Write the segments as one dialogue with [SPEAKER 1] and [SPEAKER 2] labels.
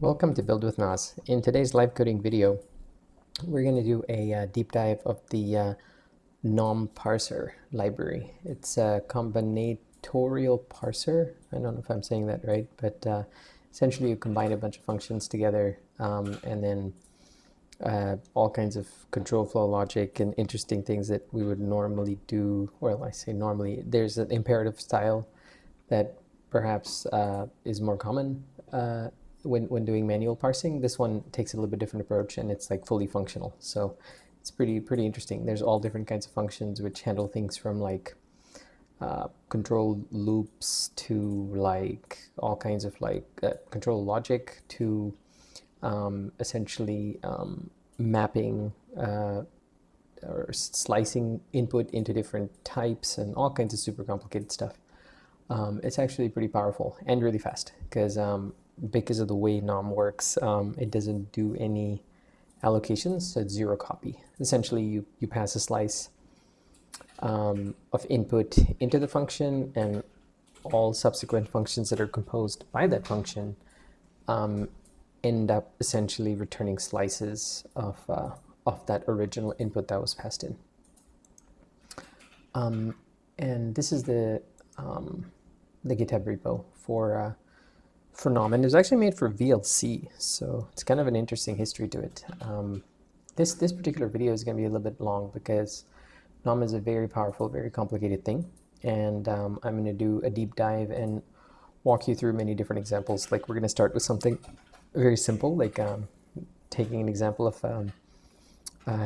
[SPEAKER 1] Welcome to Build with Nas. In today's live coding video, we're going to do a deep dive of the nom parser library. It's a combinatorial parser. I don't know if I'm saying that right, but essentially you combine a bunch of functions together and then all kinds of control flow logic and interesting things that we would normally do. Well, I say normally. There's an imperative style that perhaps is more common when doing manual parsing. This one takes a little bit different approach, and it's like fully functional. So it's pretty interesting. There's all different kinds of functions which handle things from like control loops to like all kinds of like control logic to essentially mapping or slicing input into different types and all kinds of super complicated stuff. It's actually pretty powerful and really fast because of the way nom works, it doesn't do any allocations, so it's zero copy. Essentially, you pass a slice of input into the function, and all subsequent functions that are composed by that function end up essentially returning slices of that original input that was passed in. And this is the GitHub repo for nom, and it was actually made for VLC, so it's kind of an interesting history to it. This particular video is going to be a little bit long because nom is a very powerful, very complicated thing, and I'm going to do a deep dive and walk you through many different examples. Like, we're going to start with something very simple, like taking an example of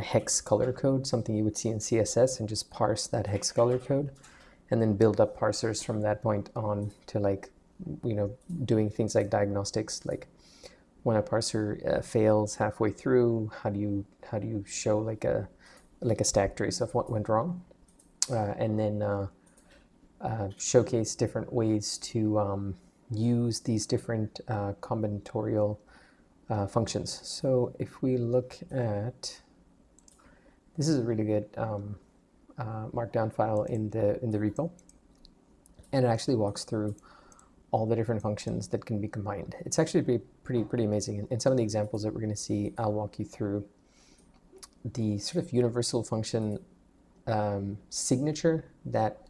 [SPEAKER 1] hex color code, something you would see in CSS, and just parse that hex color code, and then build up parsers from that point on to, like, doing things like diagnostics, like when a parser fails halfway through, how do you show like a stack trace of what went wrong, and then showcase different ways to use these different combinatorial functions. So if we look at, this is a really good Markdown file in the repo, and it actually walks through all the different functions that can be combined. It's actually pretty amazing. In some of the examples that we're going to see, I'll walk you through the sort of universal function signature that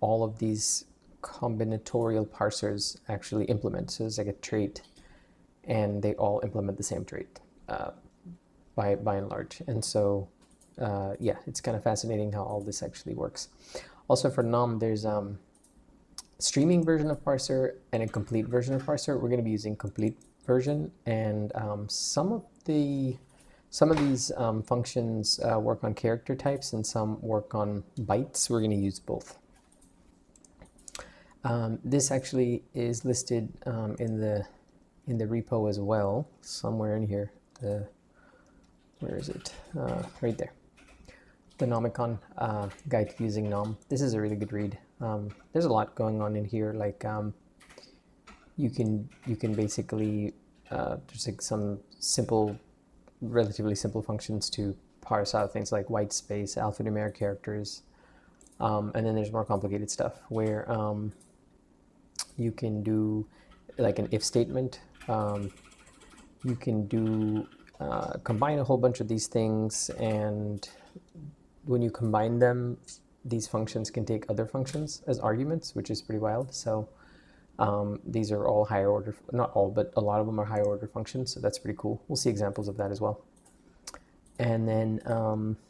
[SPEAKER 1] all of these combinatorial parsers actually implement. So it's like a trait, and they all implement the same trait by and large. And so yeah, it's kind of fascinating how all this actually works. Also for nom, there's streaming version of parser and a complete version of parser. We're going to be using complete version, and some of these functions work on character types and some work on bytes. We're going to use both. This actually is listed in the repo as well, somewhere in here. Where is it? Right there. The Nominomicon guide to using nom. This is a really good read. There's a lot going on in here. Like you can basically there's like some relatively simple functions to parse out things like white space, alphanumeric characters, and then there's more complicated stuff where you can do like an if statement. You can do combine a whole bunch of these things, and when you combine them, these functions can take other functions as arguments, which is pretty wild. So these are all higher order, not all, but a lot of them are higher order functions, so that's pretty cool. We'll see examples of that as well. And then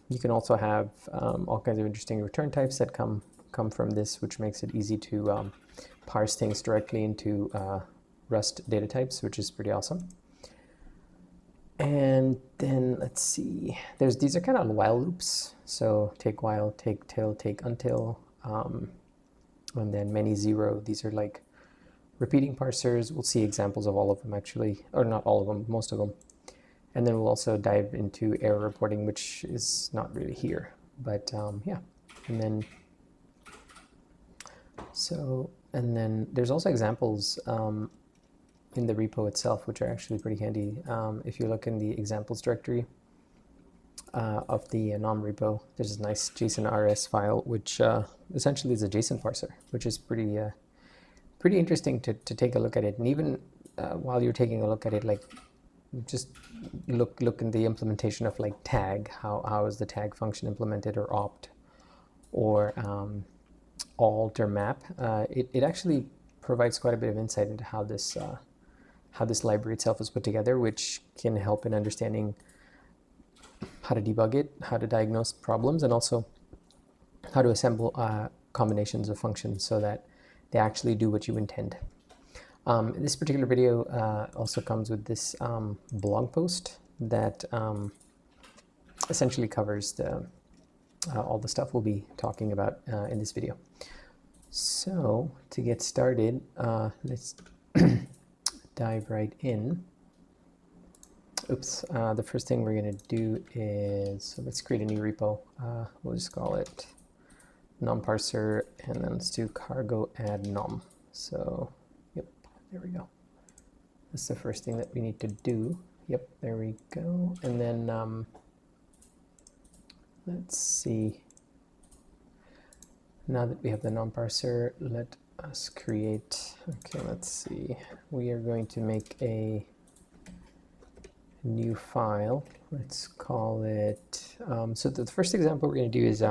[SPEAKER 1] you can also have all kinds of interesting return types that come from this, which makes it easy to parse things directly into Rust data types, which is pretty awesome. And then let's see, these are kind of while loops. So take while, take till, take until, and then many zero. These are like repeating parsers. We'll see examples of all of them actually, or not all of them, most of them. And then we'll also dive into error reporting, which is not really here, but yeah. And then there's also examples in the repo itself, which are actually pretty handy. If you look in the examples directory of the nom repo, there's a nice JSON RS file, which essentially is a JSON parser, which is pretty interesting to take a look at it. And even while you're taking a look at it, like just look in the implementation of like tag. How is the tag function implemented, or opt, or alt, or map? It actually provides quite a bit of insight into how this library itself is put together, which can help in understanding how to debug it, how to diagnose problems, and also how to assemble combinations of functions so that they actually do what you intend. This particular video also comes with this blog post that essentially covers all the stuff we'll be talking about in this video. So to get started, let's dive right in. Oops, the first thing we're going to do is, so let's create a new repo. We'll just call it nom_parser, and then let's do cargo add nom. So, yep, there we go. That's the first thing that we need to do. Yep, there we go. And then, let's see. Now that we have the nom_parser, let us create, okay, let's see. We are going to make a new file. Let's call it, so the first example we're going to do is,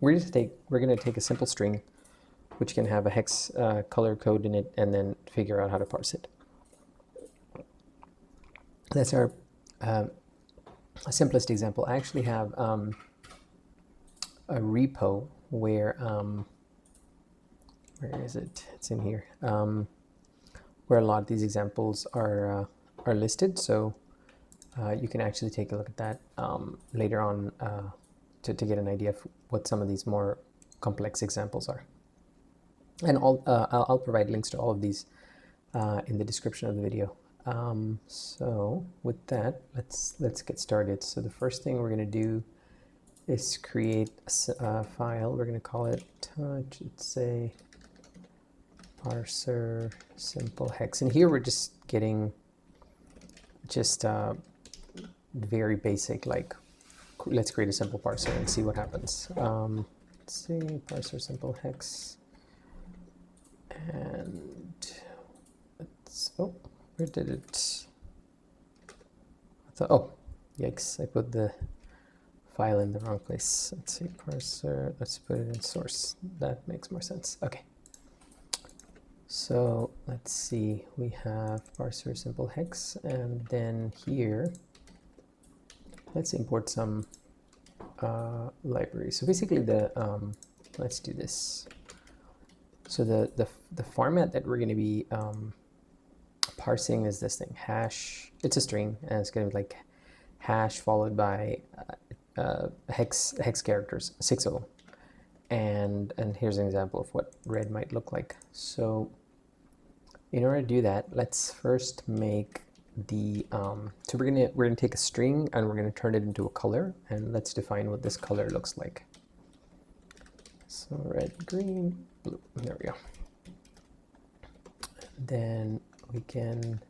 [SPEAKER 1] we're going to take a simple string which can have a hex color code in it, and then figure out how to parse it. That's our simplest example. I actually have a repo where is it? It's in here, where a lot of these examples are listed. So you can actually take a look at that later on to get an idea of what some of these more complex examples are. And I'll provide links to all of these in the description of the video. So with that, let's get started. So the first thing we're going to do is create a file. We're going to call it, let's say, parser simple hex. And here we're just getting very basic, like, let's create a simple parser and see what happens. Let's see, parser simple hex. And let's, oh, where did it? Oh, yikes, I put the file in the wrong place. Let's see, parser, let's put it in source. That makes more sense. Okay. So let's see, we have parser simple hex, and then here, let's import some libraries. So basically let's do this. So the format that we're going to be parsing is this thing, hash. It's a string, and it's going to be like hash followed by hex characters, 6 of them. And here's an example of what red might look like. So in order to do that, let's first make the so we're gonna take a string and we're gonna turn it into a color, and let's define what this color looks like. So red, green, blue. There we go. Then we can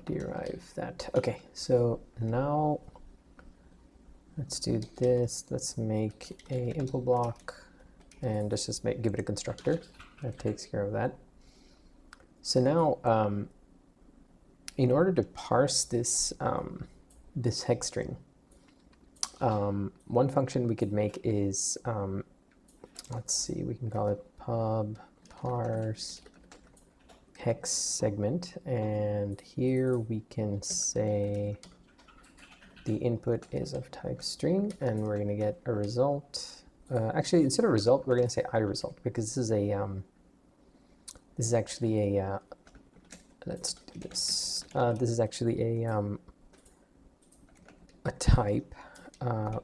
[SPEAKER 1] derive that. Okay, so now let's do this. Let's make a impl block, and let's just give it a constructor that takes care of that. So now, in order to parse this this hex string, one function we could make is, let's see, we can call it pub parse hex segment, and here we can say the input is of type string, and we're going to get a result. Actually, instead of result, we're going to say IResult, because this is a this is actually a let's do this. This is actually a type that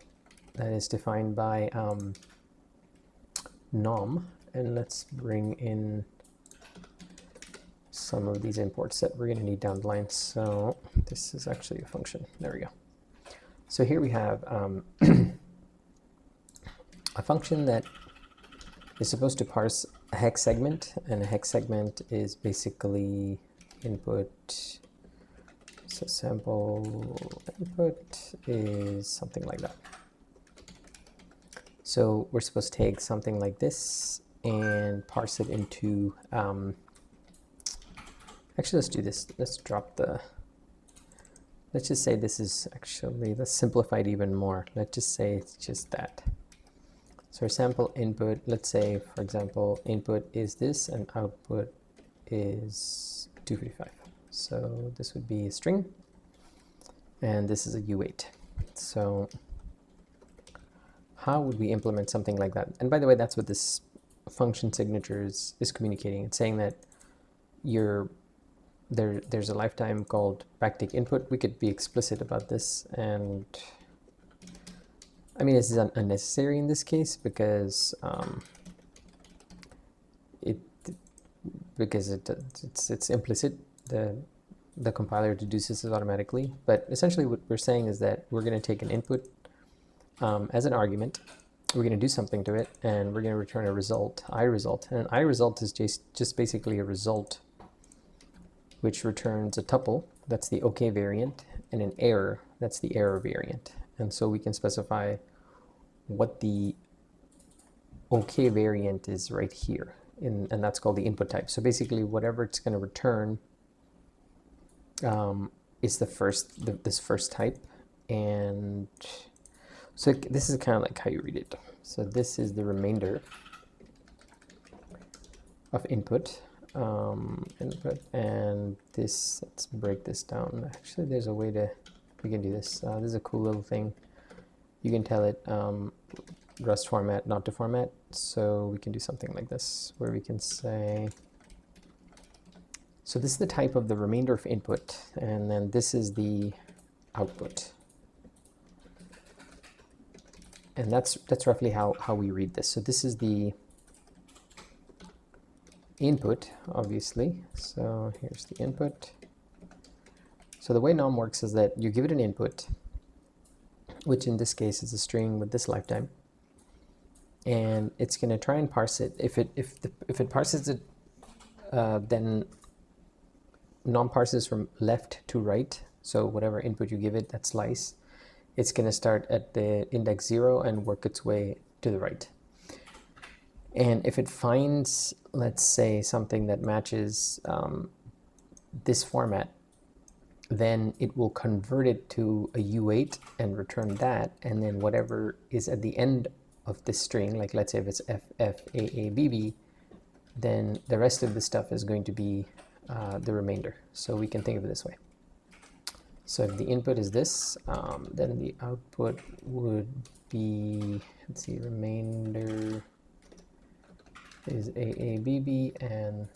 [SPEAKER 1] is defined by nom, and let's bring in some of these imports that we're going to need down the line. So this is actually a function. There we go. So here we have a function that is supposed to parse a hex segment, and a hex segment is basically input. So sample input is something like that. So we're supposed to take something like this and parse it into Actually, let's do this. Let's just say this is actually, let's simplify it even more. Let's just say it's just that. So our sample input, let's say, for example, input is this and output is 255. So this would be a string, and this is a U8. So how would we implement something like that? And by the way, that's what this function signature is communicating. It's saying that there's a lifetime called backtick input. We could be explicit about this, and I mean, this is unnecessary in this case because it's implicit. The compiler deduces it automatically. But essentially what we're saying is that we're going to take an input as an argument. We're going to do something to it, and we're going to return a result, IResult. And an IResult is just basically a result which returns a tuple, that's the OK variant, and an error, that's the error variant. And so we can specify what the OK variant is right here, and that's called the input type. So basically whatever it's going to return is this first type. And so this is kind of like how you read it. So this is the remainder of input, and this, let's break this down. Actually, there's a way we can do this. This is a cool little thing. You can tell it Rust format not to format. So we can do something like this, where we can say, so this is the type of the remainder of input, and then this is the output. And that's roughly how we read this. So this is the input, obviously. So here's the input. So the way nom works is that you give it an input, which in this case is a string with this lifetime, and it's going to try and parse it. If it parses it, then nom parses from left to right. So whatever input you give it, that slice, it's going to start at the index 0 and work its way to the right. And if it finds, let's say, something that matches this format, then it will convert it to a U8 and return that, and then whatever is at the end of this string, like let's say if it's FFAABB, then the rest of the stuff is going to be the remainder. So we can think of it this way. So if the input is this, then the output would be, let's see, remainder is AABB, and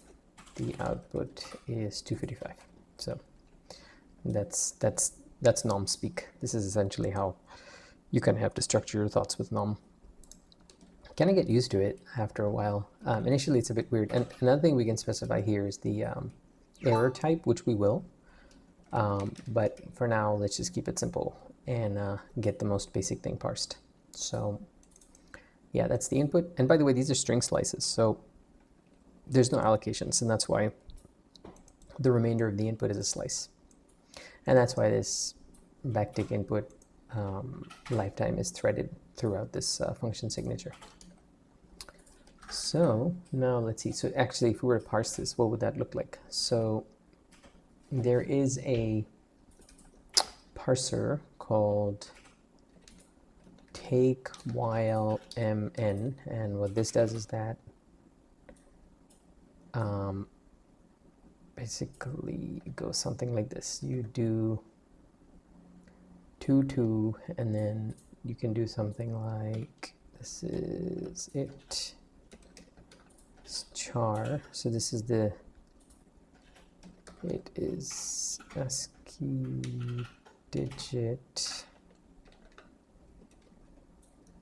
[SPEAKER 1] the output is 255. So that's nom speak. This is essentially how you kind of have to structure your thoughts with nom. Kind of get used to it after a while. Initially it's a bit weird. And another thing we can specify here is the error type, which we will. But for now, let's just keep it simple and get the most basic thing parsed. So yeah, that's the input. And by the way, these are string slices, so there's no allocations, and that's why the remainder of the input is a slice. And that's why this backtick input lifetime is threaded throughout this function signature. So now let's see. So actually, if we were to parse this, what would that look like? So there is a parser called take while mn, and what this does is that basically it goes something like this. You do 2 and then you can do something like, this is it, it's char. So this is the, it is ASCII digit,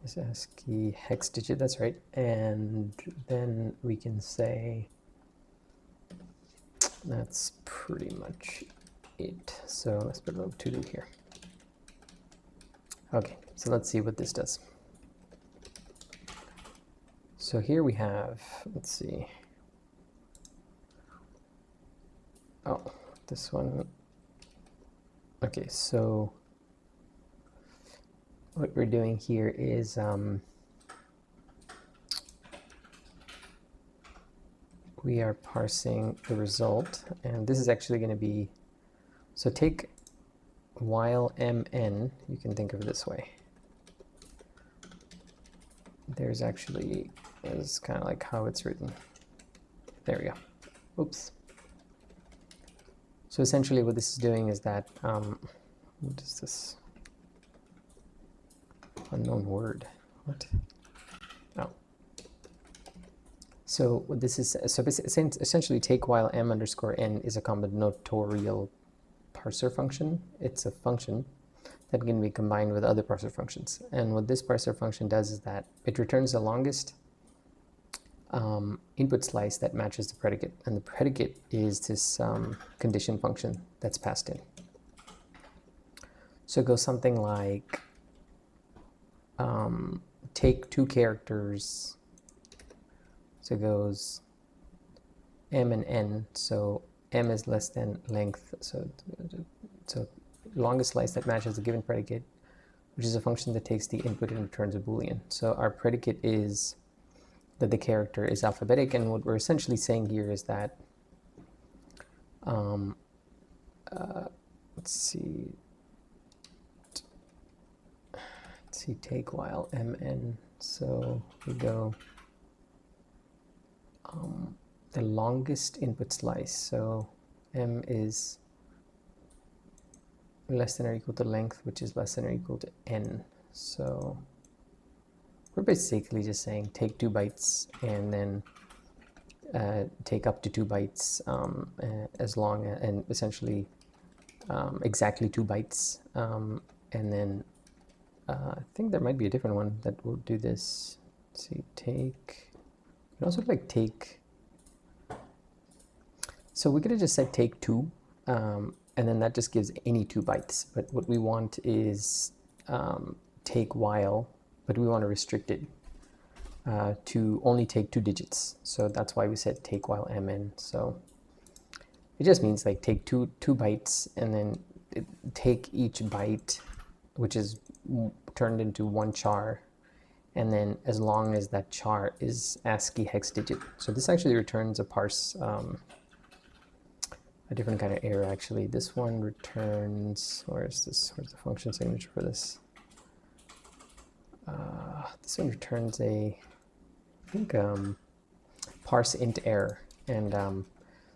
[SPEAKER 1] it's ASCII hex digit, that's right. And then we can say that's pretty much it. So let's put a little to-do here. Okay, so let's see what this does. So here we have, let's see. Oh, this one. Okay, so what we're doing here is we are parsing the result, and this is actually going to be, so take while mn, you can think of it this way. There's actually, is kind of like how it's written. There we go. Oops. So essentially what this is doing is that, what is this? Unknown word. What? Oh. So what this is, so essentially take while m underscore n is a combinatorial parser function. It's a function that can be combined with other parser functions. And what this parser function does is that it returns the longest input slice that matches the predicate. And the predicate is this condition function that's passed in. So it goes something like take two characters. So it goes m and n. So m is less than length. So longest slice that matches the given predicate, which is a function that takes the input and returns a Boolean. So our predicate is that the character is alphabetic, and what we're essentially saying here is that, let's see, take while mn, so we go the longest input slice, so m is less than or equal to length, which is less than or equal to n. So we're basically just saying take 2 bytes and then take up to 2 bytes as long as, and essentially exactly 2 bytes, and then I think there might be a different one that will do this. Let's see, take, you can also like take, so we could have just said take 2, and then that just gives any 2 bytes. But what we want is take while, but we want to restrict it to only take 2 digits. So that's why we said take while mn. So it just means like take two bytes and then take each byte, which is turned into 1 char, and then as long as that char is ASCII hex digit. So this actually returns a parse, a different kind of error actually. This one returns, where's the function signature for this? This one returns a, I think, parse int error. And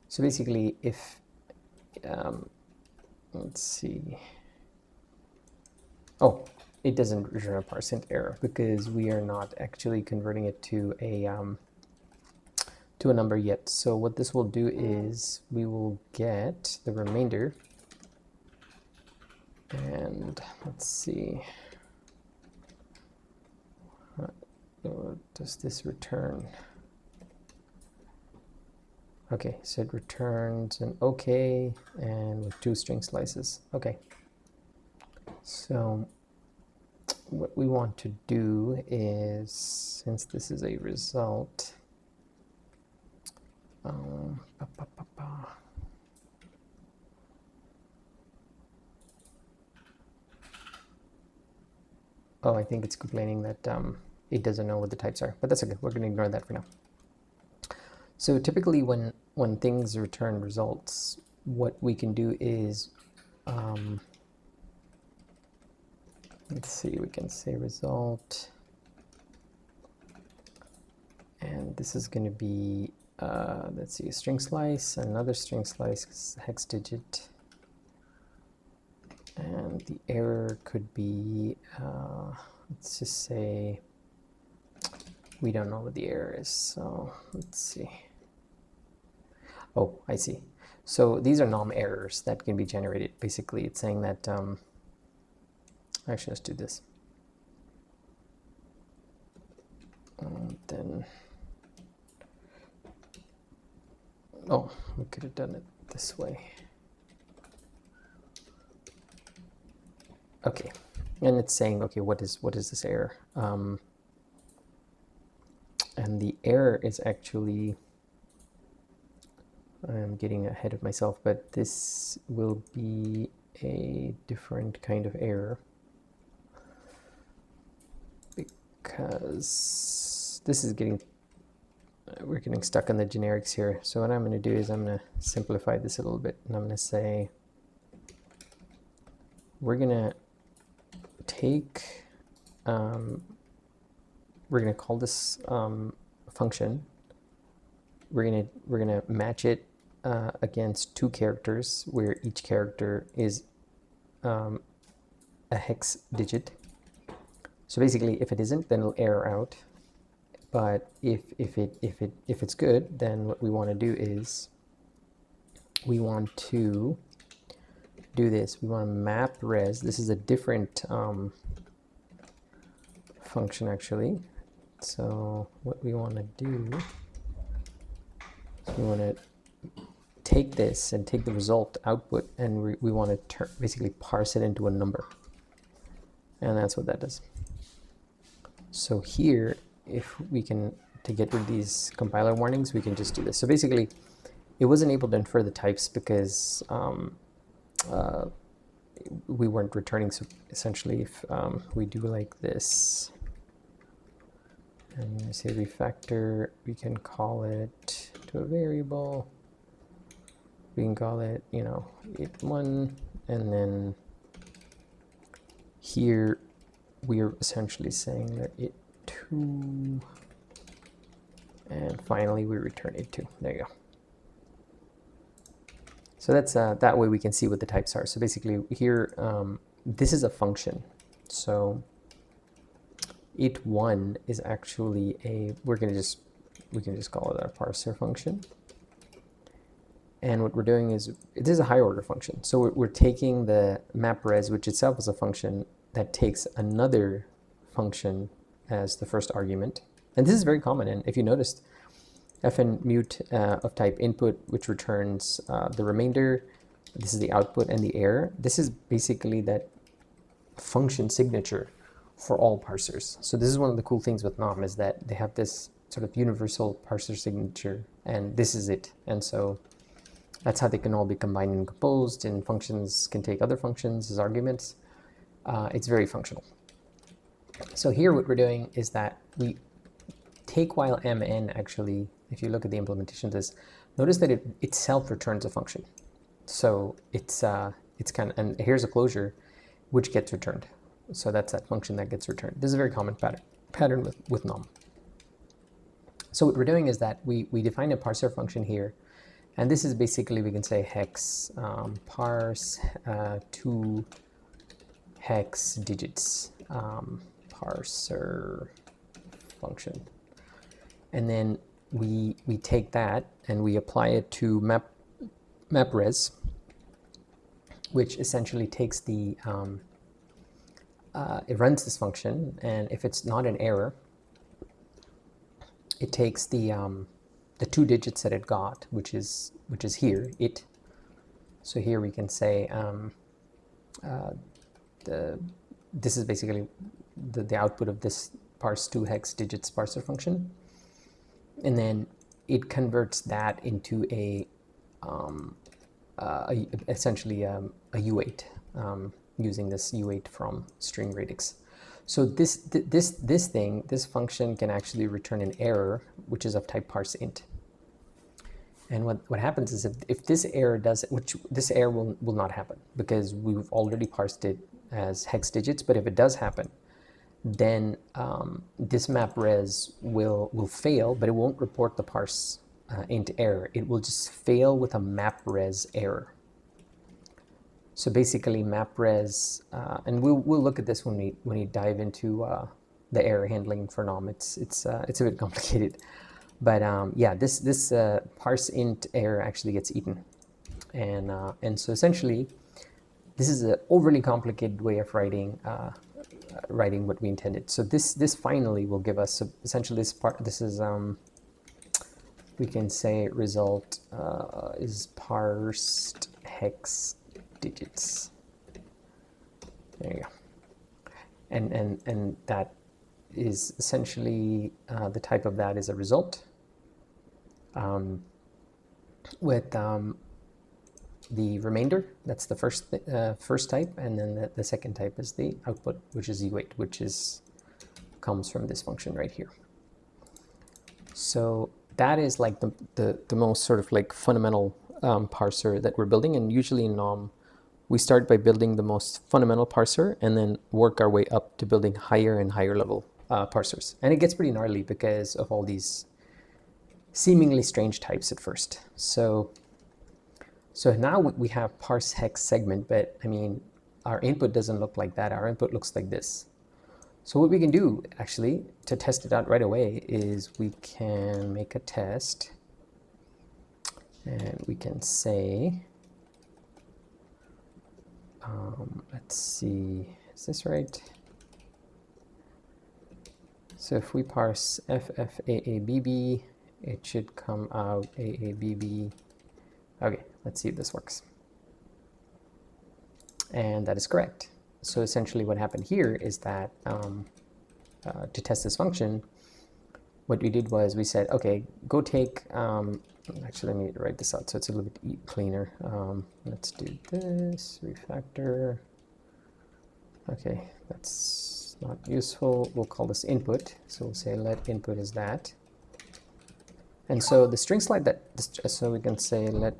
[SPEAKER 1] so basically if, let's see, oh, it doesn't return a parse int error because we are not actually converting it to a number yet. So what this will do is we will get the remainder, and let's see, what does this return? Okay, so it returns an OK and with 2 string slices. Okay, so what we want to do is, since this is a result, oh, I think it's complaining that it doesn't know what the types are, but that's okay. We're going to ignore that for now. So typically when things return results, what we can do is, let's see, we can say result, and this is going to be, let's see, a string slice, another string slice, hex digit, and the error could be, let's just say, we don't know what the error is, so let's see. Oh, I see. So these are nom errors that can be generated. Basically, it's saying that, actually, let's do this. And then, oh, we could have done it this way. Okay, and it's saying, okay, what is this error? And the error is actually, I'm getting ahead of myself, but this will be a different kind of error because this is getting, we're getting stuck on the generics here. So what I'm going to do is I'm going to simplify this a little bit, and I'm going to say we're going to take, we're going to call this function. We're going to match it against two characters where each character is a hex digit. So basically, if it isn't, then it'll error out. But if it's good, then what we want to do is we want to do this. We want to map res. This is a different function actually. So what we want to do is we want to take this and take the result output, and we want to basically parse it into a number. And that's what that does. So here, if we can, to get rid of these compiler warnings, we can just do this. So basically, it wasn't able to infer the types because we weren't returning. So essentially, if we do like this, and we say refactor, we can call it to a variable. We can call it, you know, it1, and then here we are essentially saying that it2, and finally we return it2. There you go. So that's that way we can see what the types are. So basically here, this is a function. So it1 is actually a, we can just call it our parser function. And what we're doing is, it is a high order function. So we're taking the map res, which itself is a function that takes another function as the first argument. And this is very common. And if you noticed, fn mute of type input, which returns the remainder. This is the output and the error. This is basically that function signature for all parsers. So this is one of the cool things with Nom, is that they have this sort of universal parser signature, and this is it. And so that's how they can all be combined and composed, and functions can take other functions as arguments. It's very functional. So here what we're doing is that we take while mn actually, if you look at the implementation of this, notice that it itself returns a function. So it's kind of, and here's a closure which gets returned. So that's that function that gets returned. This is a very common pattern with Nom. So what we're doing is that we define a parser function here. And this is basically, we can say hex parse 2 hex digits parser function. And then we take that and we apply it to map res, which essentially takes the, it runs this function, and if it's not an error, it takes the 2 digits that it got, which is here, it. So here we can say this is basically the output of this parse 2 hex digits parser function, and then it converts that into essentially a U8 using this U8 from string radix. So this function can actually return an error, which is of type parse int. And what happens is, if this error does, which this error will not happen because we've already parsed it as hex digits, but if it does happen, then this map res will fail, but it won't report the parse int error. It will just fail with a map res error. So basically map res, and we'll look at this when we dive into the error handling for Nom. It's a bit complicated, but yeah, this parse int error actually gets eaten, and so essentially this is an overly complicated way of writing what we intended. So this finally will give us, essentially this part. This is we can say result is parsed hex digits. There you go. And that is essentially the type of that is a result with the remainder. That's the first type, and then the second type is the output, which is U8, which comes from this function right here. So that is like the most sort of like fundamental parser that we're building. And usually in Nom, we start by building the most fundamental parser and then work our way up to building higher and higher level parsers. And it gets pretty gnarly because of all these seemingly strange types at first. So now we have parse hex segment, but I mean, our input doesn't look like that. Our input looks like this. So what we can do actually to test it out right away is we can make a test and we can say, let's see, is this right? So if we parse FFAABB, it should come out AABB. Okay, let's see if this works. And that is correct. So essentially what happened here is that to test this function, what we did was we said, okay, go take, actually let me write this out so it's a little bit cleaner. Let's do this, refactor. Okay, that's not useful. We'll call this input. So we'll say let input is that. And so the string slide that, so we can say let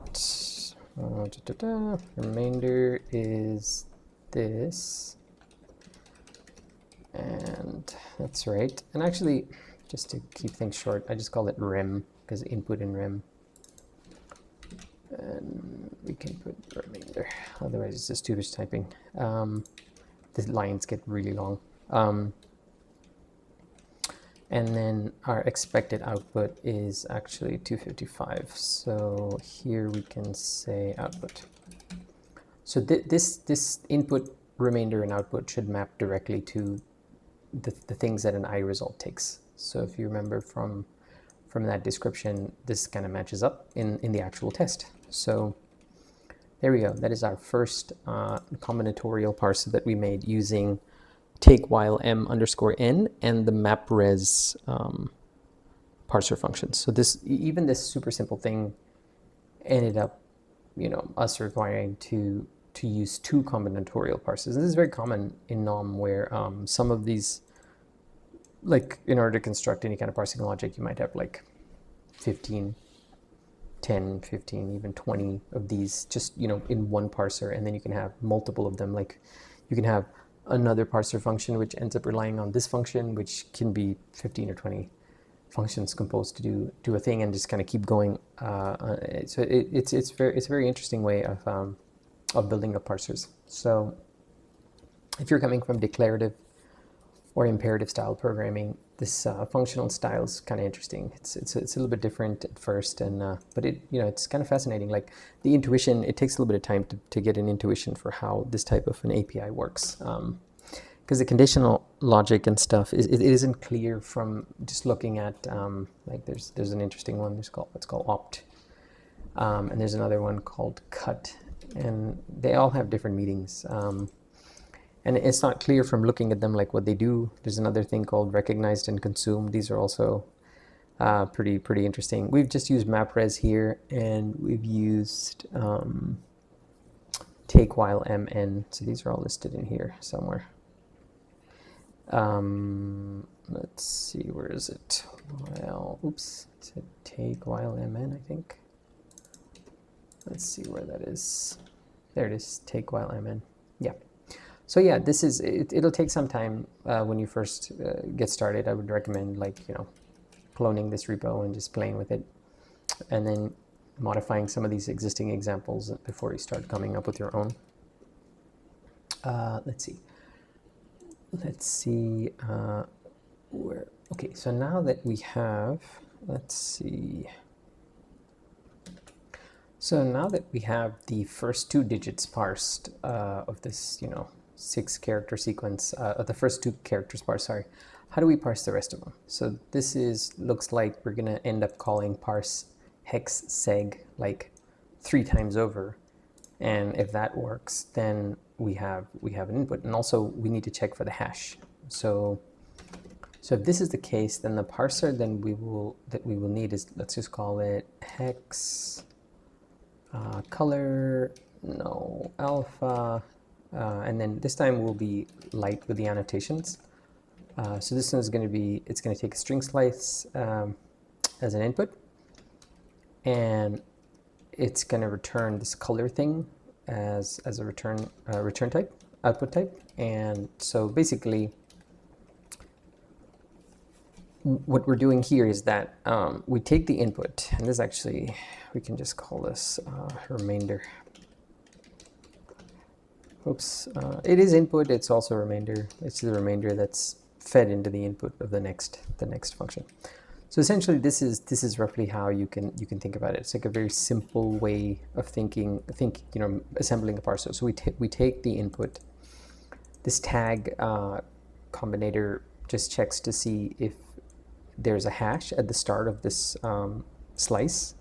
[SPEAKER 1] remainder is this, and that's right. And actually, just to keep things short, I just call it rem because input in rem, and we can put remainder. Otherwise, it's just too much typing. The lines get really long. And then our expected output is actually 255. So here we can say output. So this input, remainder, and output should map directly to the things that an IResult takes. So if you remember from that description, this kind of matches up in the actual test. So there we go. That is our first combinatorial parser that we made using take while m underscore n and the mapres parser functions. So even this super simple thing ended up, us requiring to use two combinatorial parsers. And this is very common in Nom, where some of these, like in order to construct any kind of parsing logic, you might have like 10, 15, even 20 of these just, in one parser, and then you can have multiple of them. Like you can have another parser function which ends up relying on this function, which can be 15 or 20 functions composed to do a thing, and just kind of keep going. So it's a very interesting way of building up parsers. So if you're coming from declarative or imperative style programming, this functional style is kind of interesting. It's a little bit different at first, and but it's kind of fascinating. Like the intuition, it takes a little bit of time to get an intuition for how this type of an API works, because the conditional logic and stuff it isn't clear from just looking at like there's an interesting one. There's what's called opt, and there's another one called cut, and they all have different meanings. And it's not clear from looking at them like what they do. There's another thing called recognized and consumed. These are also pretty interesting. We've just used mapres here, and we've used take while mn. So these are all listed in here somewhere. Let's see, where is it? Well, oops, it's a take while mn, I think. Let's see where that is. There it is, take while mn. Yeah. So yeah, this is it'll take some time when you first get started. I would recommend cloning this repo and just playing with it, and then modifying some of these existing examples before you start coming up with your own. Let's see where. Okay, so now that we have, let's see. So now that we have the first 2 digits parsed of this, 6-character sequence, the first 2 characters parsed, sorry, how do we parse the rest of them? So this looks like we're gonna end up calling parse hex seg like 3 times over, and if that works, then we have an input, and also we need to check for the hash. So if this is the case, then the parser we will need is, let's just call it hex color, no, alpha, and then this time we'll be light with the annotations. So this one is going to be, it's going to take a string slice as an input, and it's going to return this color thing as a return type, output type. And so basically what we're doing here is that we take the input, and this actually, we can just call this remainder. Oops, it is input, it's also remainder. It's the remainder that's fed into the input of the next function. So essentially this is roughly how you can think about it. It's like a very simple way of assembling a parser. So we take the input. This tag combinator just checks to see if there's a hash at the start of this slice.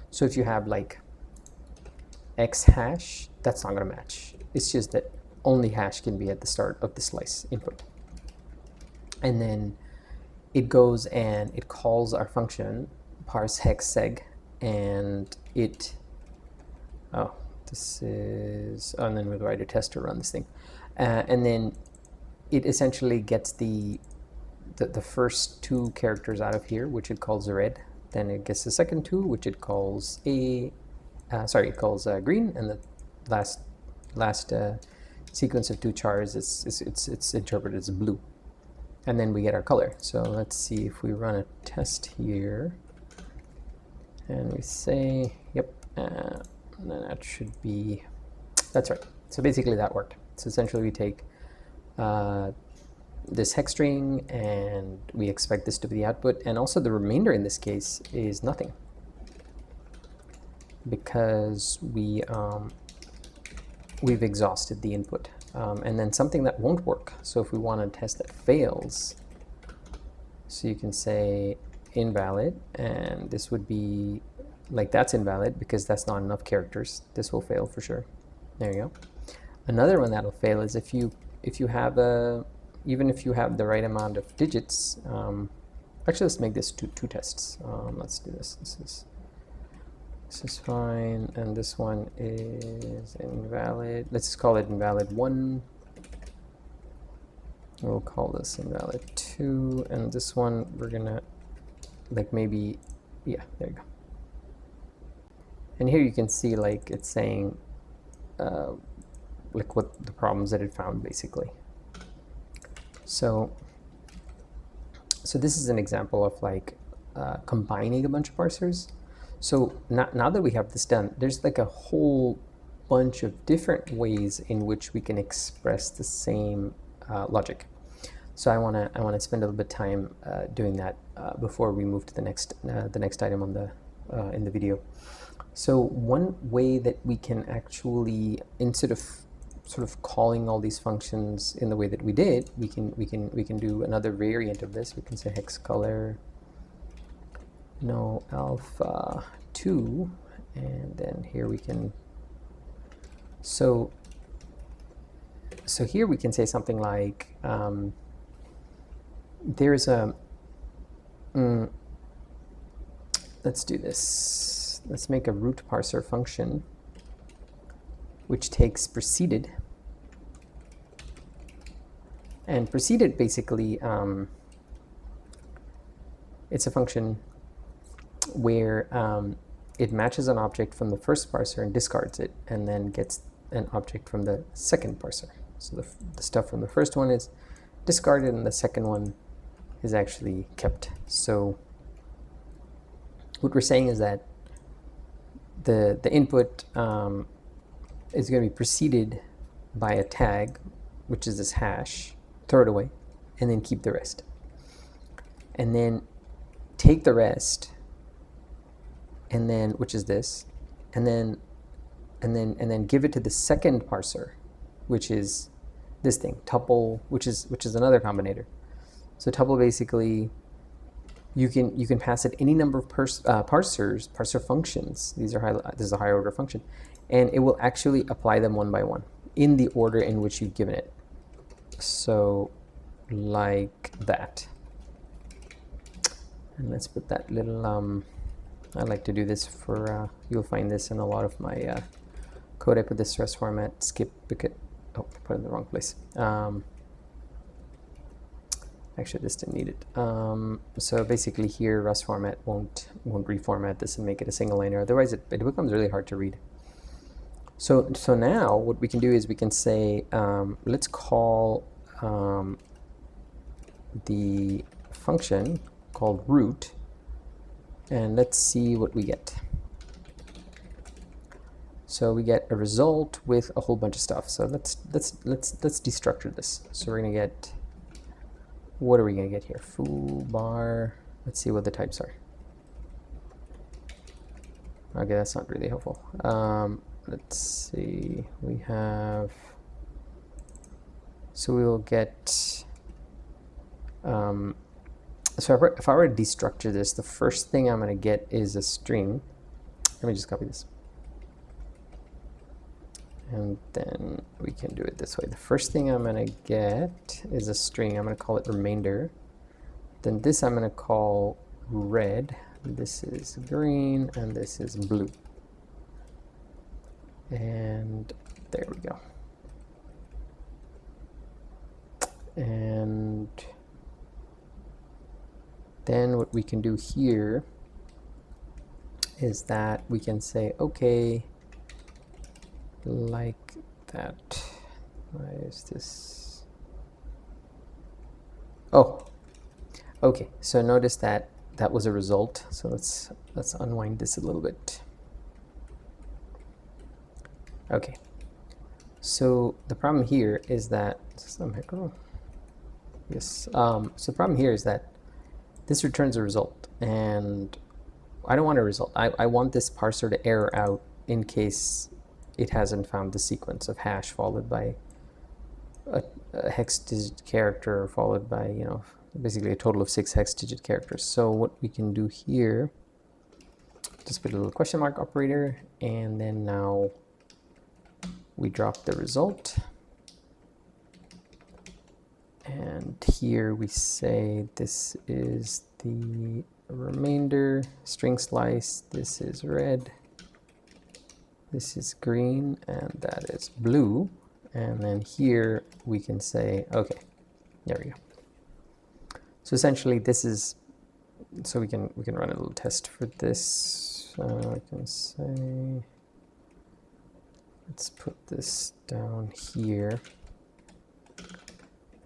[SPEAKER 1] So if you have like X hash, that's not going to match. It's just that only hash can be at the start of the slice input. And then it goes and it calls our function parse hex seg, and it, and then we'll write a test to run this thing. And then it essentially gets the first two characters out of here, which it calls red. Then it gets the second two, which it calls green, and the last sequence of two chars it's interpreted as blue. And then we get our color. So let's see if we run a test here, and we say, yep, and then that should be, that's right. So basically that worked. So essentially we take this hex string, and we expect this to be the output, and also the remainder in this case is nothing, because we've exhausted the input. And then something that won't work. So if we want a test that fails, so you can say invalid, and this would be like, that's invalid because that's not enough characters. This will fail for sure. There you go. Another one that'll fail is if you have even if you have the right amount of digits. Actually, let's make this two tests. Let's do this. This is fine, and this one is invalid. Let's just call it invalid 1. We'll call this invalid 2, and this one we're gonna, like, maybe, yeah, there you go. And here you can see, like, it's saying like what the problems that it found basically. So this is an example of like combining a bunch of parsers. So now that we have this done, there's like a whole bunch of different ways in which we can express the same logic. So I wanna spend a little bit of time doing that before we move to the next item on the in the video. So one way that we can actually, instead of sort of calling all these functions in the way that we did, we can do another variant of this. We can say hex color no alpha 2, and then here we can, so here we can say something like there's a let's do this. Let's make a root parser function which takes preceded, and preceded basically it's a function where it matches an object from the first parser and discards it, and then gets an object from the second parser. So the stuff from the first one is discarded, and the second one is actually kept. So what we're saying is that the input is going to be preceded by a tag, which is this hash, throw it away, and then keep the rest. And then take the rest, and then, which is this, and then give it to the second parser, which is this thing, tuple, which is another combinator. So tuple basically, you can pass it any number of parser functions. This is a higher order function, and it will actually apply them one by one in the order in which you've given it. So like that. And let's put that little I like to do this for you'll find this in a lot of my code. I put this stress format skip because, oh, I put it in the wrong place. Actually, this didn't need it. So basically here, Rust format won't reformat this and make it a single liner. Otherwise, it becomes really hard to read. So now what we can do is we can say, let's call the function called root, and let's see what we get. So we get a result with a whole bunch of stuff. So let's destructure this. So we're gonna get, what are we gonna get here? Foo bar. Let's see what the types are. Okay, that's not really helpful. Let's see. We have. So we will get. So if I were to destructure this, the first thing I'm gonna get is a string. Let me just copy this. And then we can do it this way. The first thing I'm going to get is a string. I'm going to call it remainder. Then this I'm going to call red. This is green, and this is blue. And there we go. And then what we can do here is that we can say, okay, like that. Why is this? Oh, okay. So notice that that was a result. So let's unwind this a little bit. Okay. So the problem here is that yes. So the problem here is that this returns a result, and I don't want a result. I want this parser to error out in case it hasn't found the sequence of hash followed by a hex digit character followed by, you know, basically a total of 6 hex digit characters. So what we can do here, just put a little question mark operator, and then now we drop the result. And here we say this is the remainder string slice, this is red, this is green, and that is blue. And then here we can say, okay, there we go. So essentially this is, so we can run a little test for this. I can say, let's put this down here.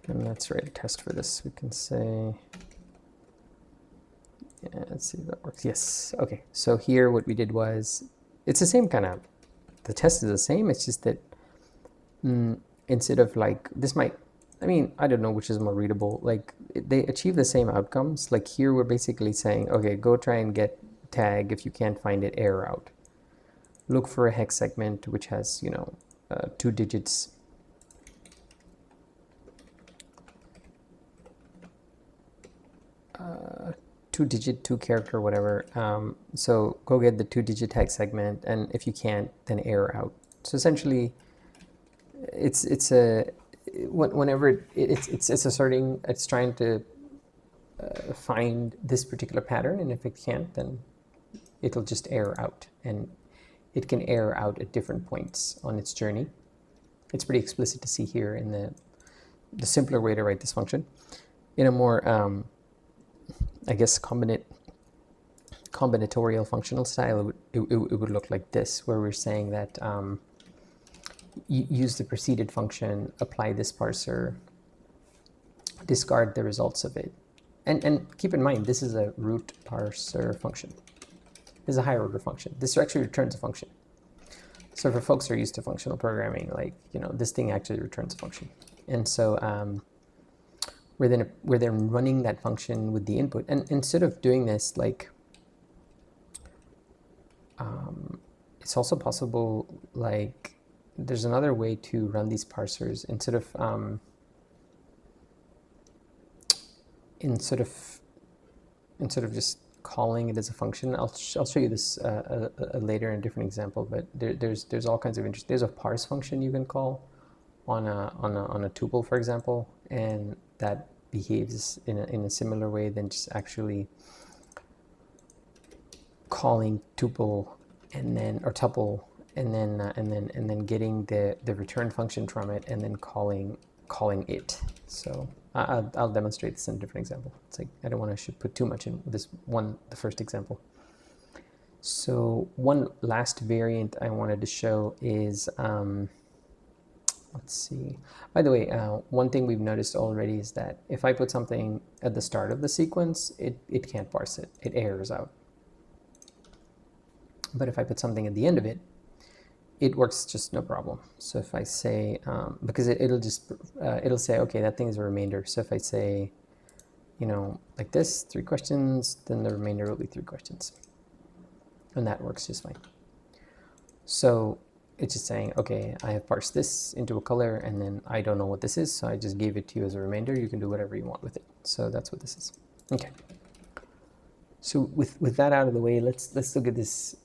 [SPEAKER 1] And let's write a test for this. We can say, yeah, let's see if that works. Yes, okay. So here what we did was, it's the same kind of, the test is the same, it's just that instead of like, this might, I mean, I don't know which is more readable, like they achieve the same outcomes. Like here we're basically saying, okay, go try and get tag, if you can't find it, error out. Look for a hex segment which has, you know, 2 digits. Two character, whatever. So go get the 2-digit hex segment, and if you can't, then error out. So essentially, it's whenever it's asserting, it's trying to find this particular pattern, and if it can't, then it'll just error out, and it can error out at different points on its journey. It's pretty explicit to see here in the simpler way to write this function. In a more I guess combinatorial functional style, it would look like this, where we're saying that use the preceded function, apply this parser, discard the results of it. And keep in mind, this is a root parser function. This is a higher order function. This actually returns a function. So for folks who are used to functional programming, like, you know, this thing actually returns a function. And so we're then running that function with the input. And instead of doing this, like, it's also possible, like, there's another way to run these parsers. Instead of just calling it as a function, I'll show you this later in a different example. But there's all kinds of interest. There's a parse function you can call on a tuple, for example, and that behaves in a similar way than just actually calling tuple and then, or tuple, and then getting the return function from it, and then calling calling it. So I'll demonstrate this in a different example. It's like I don't want to put too much in this one, the first example. So one last variant I wanted to show is, let's see. By the way, one thing we've noticed already is that if I put something at the start of the sequence, it can't parse it. It errors out. But if I put something at the end of it, it works just no problem. So if I say, because it'll say, okay, that thing is a remainder. So if I say, you know, like this, 3 questions, then the remainder will be 3 questions. And that works just fine. So it's just saying, okay, I have parsed this into a color, and then I don't know what this is, so I just gave it to you as a remainder. You can do whatever you want with it. So that's what this is. Okay. So with that out of the way, let's look at this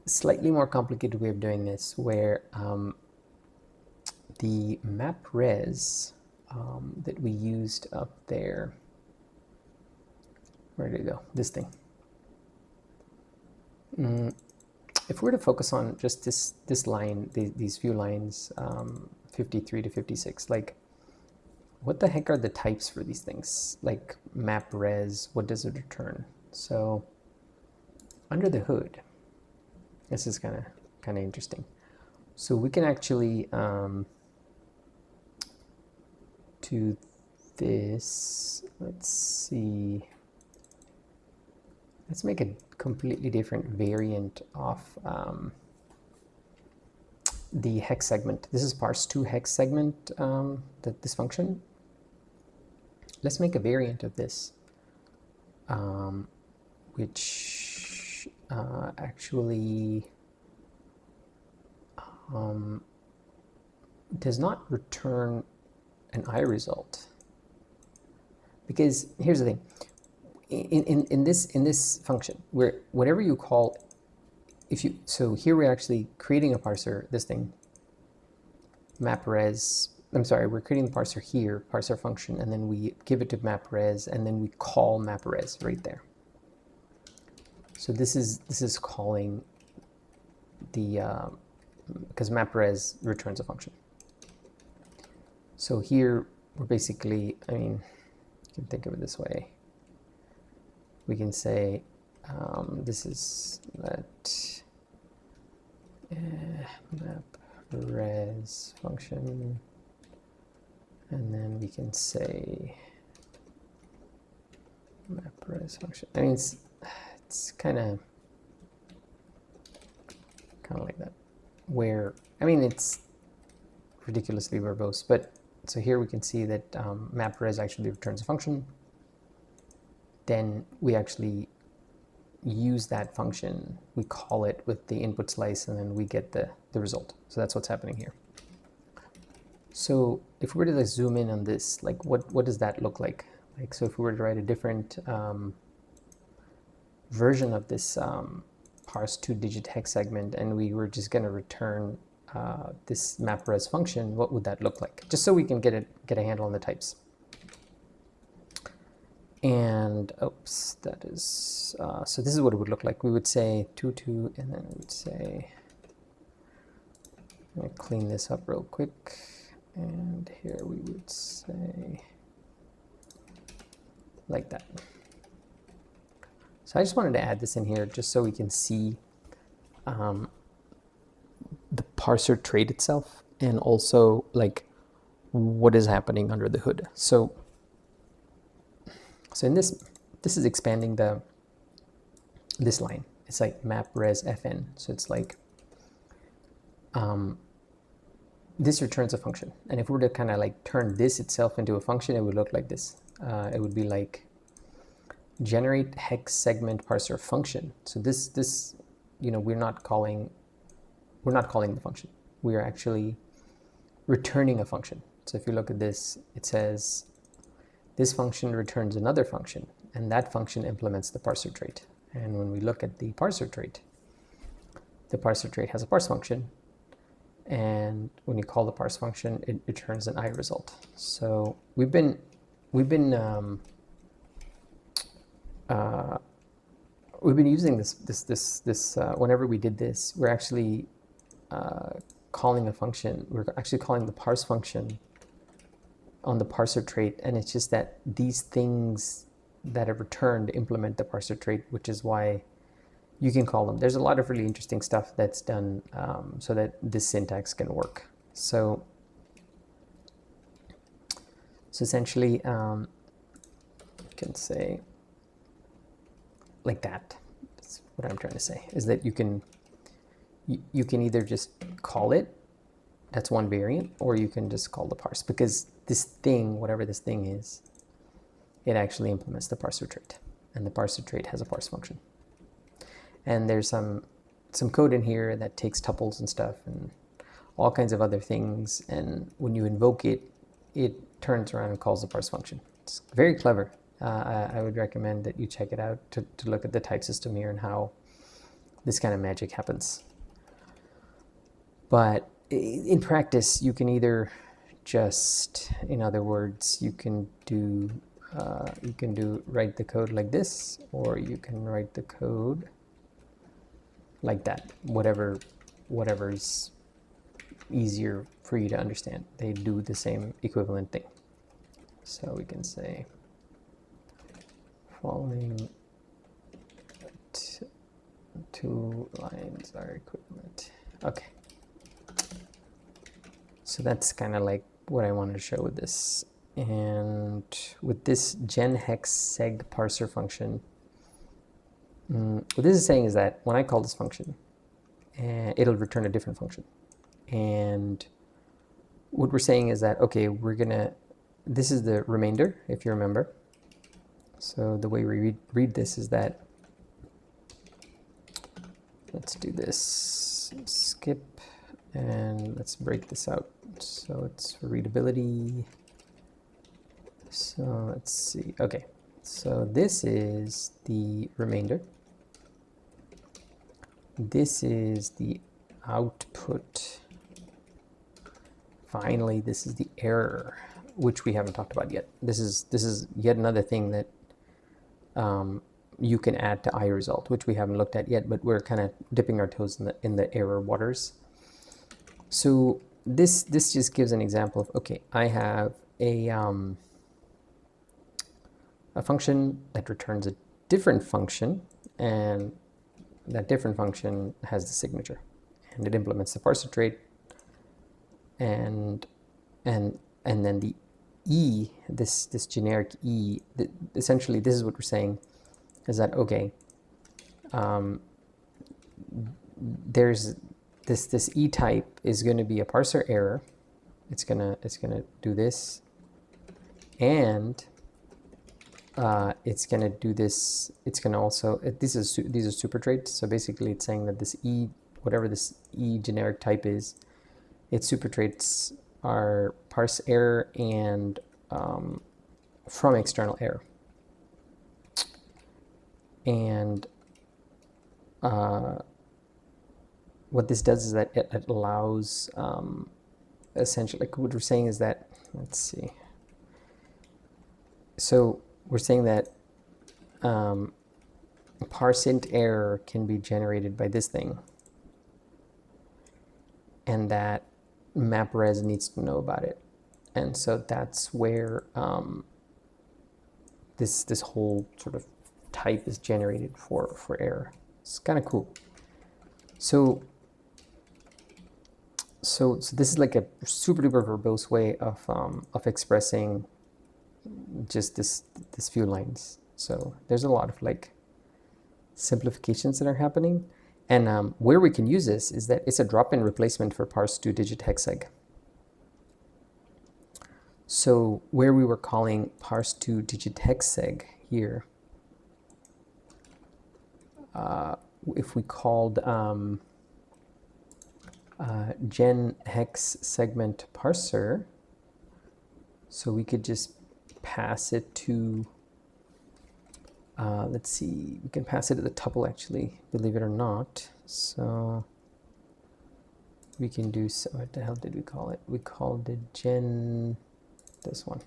[SPEAKER 1] slightly more complicated way of doing this, where the map res that we used up there, where did it go? This thing. If we were to focus on just this line, these few lines, 53 to 56, like, what the heck are the types for these things? Like map res, what does it return? So under the hood, this is kind of interesting. So we can actually do this. Let's see. Let's make a completely different variant of the hex segment. This is parse2 hex segment, this function. Let's make a variant of this, which actually does not return an IResult. Because here's the thing. In this function, where whenever you call, so here we're actually creating a parser, this thing, map res, I'm sorry, we're creating the parser here, parser function, and then we give it to map res, and then we call map res right there. So this is calling the, because map res returns a function. So here we're basically, I mean, you can think of it this way. We can say this is let map res function, and then we can say map res function. I mean, it's kind of like that, where, I mean, it's ridiculously verbose, but so here we can see that map res actually returns a function. Then we actually use that function, we call it with the input slice, and then we get the result. So that's what's happening here. So if we were to like zoom in on this, like what does that look like? Like, so if we were to write a different version of this parse 2-digit hex segment, and we were just going to return this map res function, what would that look like? Just so we can get a handle on the types. And oops, that is so this is what it would look like. We would say 2, and then we would say, let me clean this up real quick, and here we would say like that. So I just wanted to add this in here just so we can see the parser trait itself, and also like what is happening under the hood. So in this is expanding this line. It's like map res fn. So it's like this returns a function. And if we were to kind of like turn this itself into a function, it would look like this. It would be like generate hex segment parser function. So this you know, we're not calling the function. We are actually returning a function. So if you look at this, it says this function returns another function, and that function implements the parser trait. And when we look at the parser trait has a parse function, and when you call the parse function, it returns an IResult. So we've been using this whenever we did this, we're actually calling a function. We're actually calling the parse function on the parser trait, and it's just that these things that are returned implement the parser trait, which is why you can call them. There's a lot of really interesting stuff that's done so that this syntax can work. So essentially, you can say like that. That's what I'm trying to say, is that you can either just call it, that's one variant, or you can just call the parse, because this thing, whatever this thing is, it actually implements the parser trait, and the parser trait has a parse function. And there's some code in here that takes tuples and stuff and all kinds of other things, and when you invoke it, it turns around and calls the parse function. It's very clever. I would recommend that you check it out to look at the type system here and how this kind of magic happens. But in practice, you can either just, in other words, you can do write the code like this, or you can write the code like that. Whatever's easier for you to understand. They do the same equivalent thing. So we can say following two lines are equivalent. Okay. So that's kind of like what I wanted to show with this. And with this genhexseg parser function, what this is saying is that when I call this function, it'll return a different function. And what we're saying is that, okay, this is the remainder, if you remember. So the way we read this is that, let's do this, skip, and let's break this out. So it's readability. So let's see, okay. So this is the remainder. This is the output. Finally, this is the error, which we haven't talked about yet. This is yet another thing that you can add to IResult, which we haven't looked at yet, but we're kind of dipping our toes in the error waters. So this just gives an example of, okay, I have a function that returns a different function, and that different function has the signature, and it implements the parser trait, and then the E, this generic E, essentially this is what we're saying, is that, okay, there's this E type is going to be a parser error. It's gonna do this, and it's gonna do this. It's gonna also, these are super traits. So basically, it's saying that this E, whatever this E generic type is, its super traits are parse error and from external error. And what this does is that it allows, essentially, like what we're saying is that, let's see. So we're saying that parseInt error can be generated by this thing, and that MapRes needs to know about it. And so that's where this whole sort of type is generated for error. It's kind of cool. So this is like a super duper verbose way of expressing just this few lines. So there's a lot of like simplifications that are happening, and where we can use this is that it's a drop-in replacement for parse 2-digit hexseg. So where we were calling parse 2-digit hexseg here, if we called gen hex segment parser, so we could just pass it to, let's see, we can pass it to the tuple actually, believe it or not. So we can do, so what the hell did we call it? We called it gen, this one.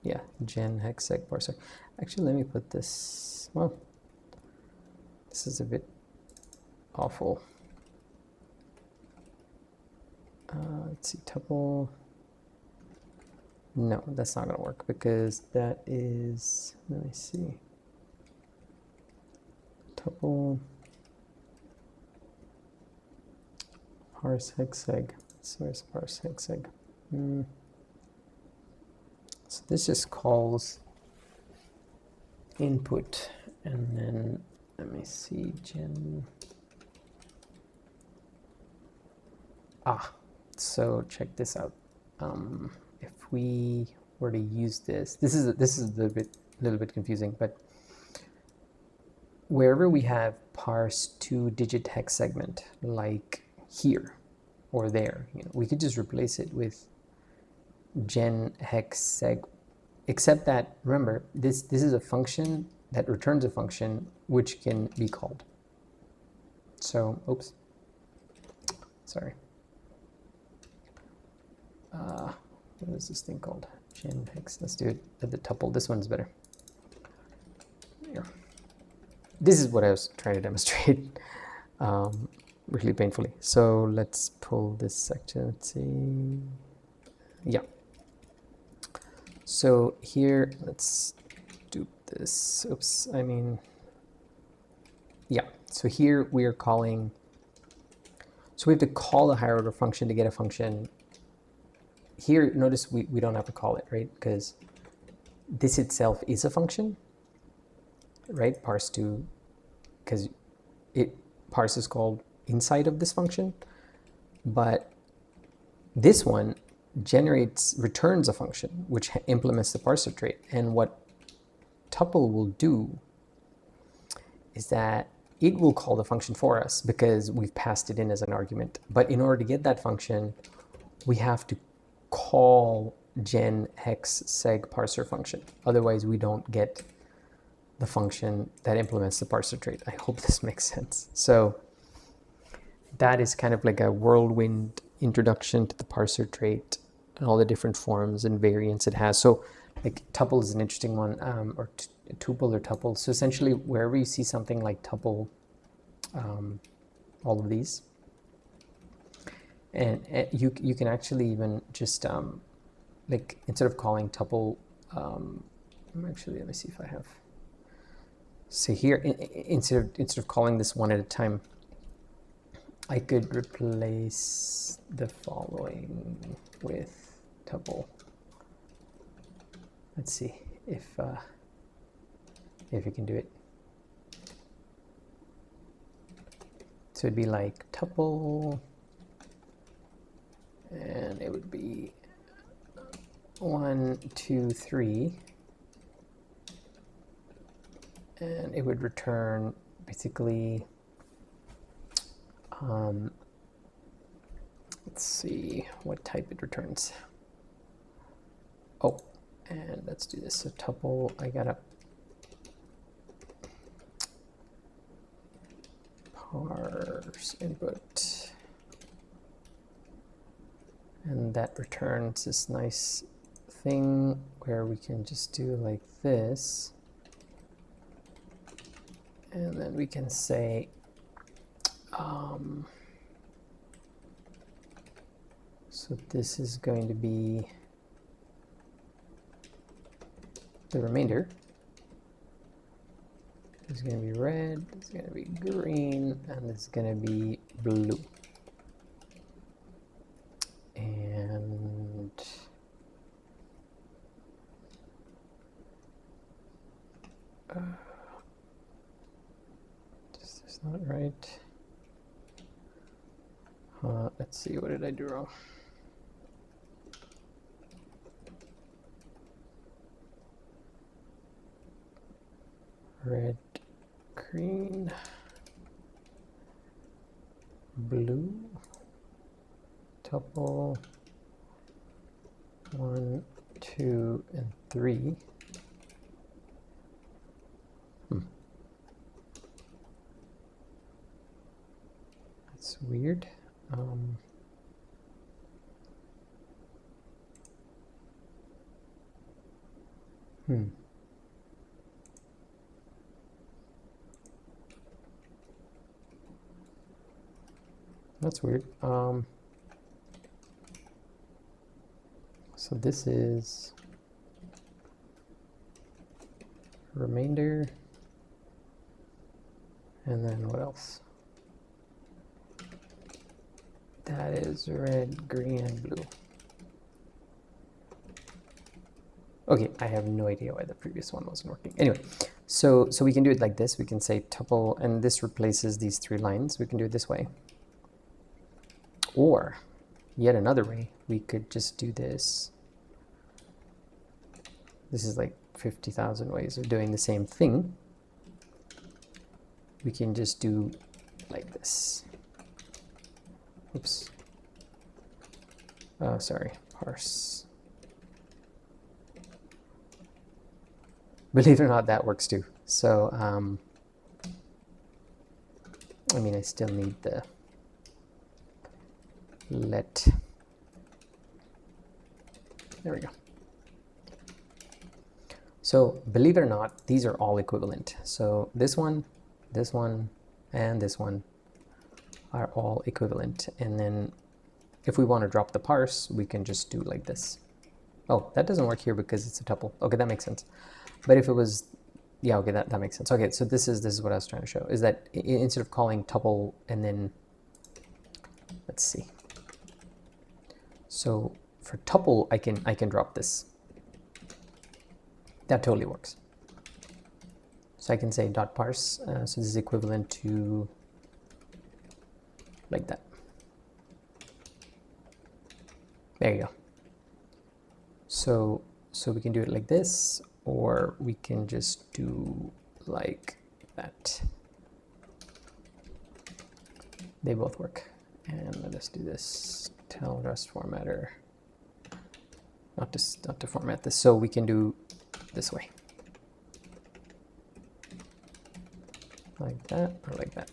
[SPEAKER 1] Yeah, gen hexseg parser. Actually, let me put this, well, this is a bit awful. Let's see, tuple No, that's not going to work because that is, let me see, tuple parse hexeg. So where's parse hexeg? So this just calls input, and then let me see, gen. So check this out. If we were to use this, this is a little bit confusing, but wherever we have parse 2-digit hex segment, like here or there, we could just replace it with gen hex seg, except that, remember, this is a function that returns a function which can be called. So, oops, sorry. What is this thing called? Gen hex. Let's do it at the tuple. This one's better. Here. This is what I was trying to demonstrate really painfully. So let's pull this section. Let's see. Yeah. So here, let's do this. Oops, I mean, yeah. So here we are calling, so we have to call a higher order function to get a function. Here, notice we don't have to call it, right? Because this itself is a function, right? Parse to, because parse is called inside of this function, but this one returns a function which implements the parser trait. And what tuple will do is that it will call the function for us because we've passed it in as an argument. But in order to get that function, we have to call gen hex seg parser function. Otherwise, we don't get the function that implements the parser trait. I hope this makes sense. So that is kind of like a whirlwind introduction to the parser trait and all the different forms and variants it has. So like tuple is an interesting one, or tuple or tuple. So essentially, wherever you see something like tuple, all of these, and you can actually even just like instead of calling tuple, actually let me see if I have. So here, instead of calling this one at a time, I could replace the following with tuple. Let's see if you can do it. So it'd be like tuple, and it would be 1, 2, 3, and it would return basically, let's see what type it returns. Oh, and let's do this. So tuple, I gotta parse input, and that returns this nice thing where we can just do like this, and then we can say so this is going to be the remainder. This is going to be red, this is going to be green, and this is going to be blue. And this is not right. Let's see, what did I do wrong? Red, green, blue, tuple, 1, 2, and 3. That's weird. That's weird. So this is remainder, and then what else? That is red, green, and blue. Okay, I have no idea why the previous one wasn't working. Anyway, so we can do it like this. We can say tuple, and this replaces these 3 lines. We can do it this way. Or, yet another way, we could just do this. This is like 50,000 ways of doing the same thing. We can just do like this. Oops. Sorry, parse. Believe it or not, that works too. So, I mean, I still need the let. There we go. So, believe it or not, these are all equivalent. So, this one, and this one are all equivalent. And then if we want to drop the parse, we can just do like this. Oh, that doesn't work here because it's a tuple. Okay, that makes sense. But if it was, yeah, okay, that makes sense. Okay, so this is what I was trying to show, is that instead of calling tuple and then, let's see. So for tuple, I can drop this. That totally works. So I can say dot parse. So this is equivalent to like that. There you go. So we can do it like this, or we can just do like that. They both work. And let us do this. Tell rest formatter not to format this. So we can do this way, like that or like that.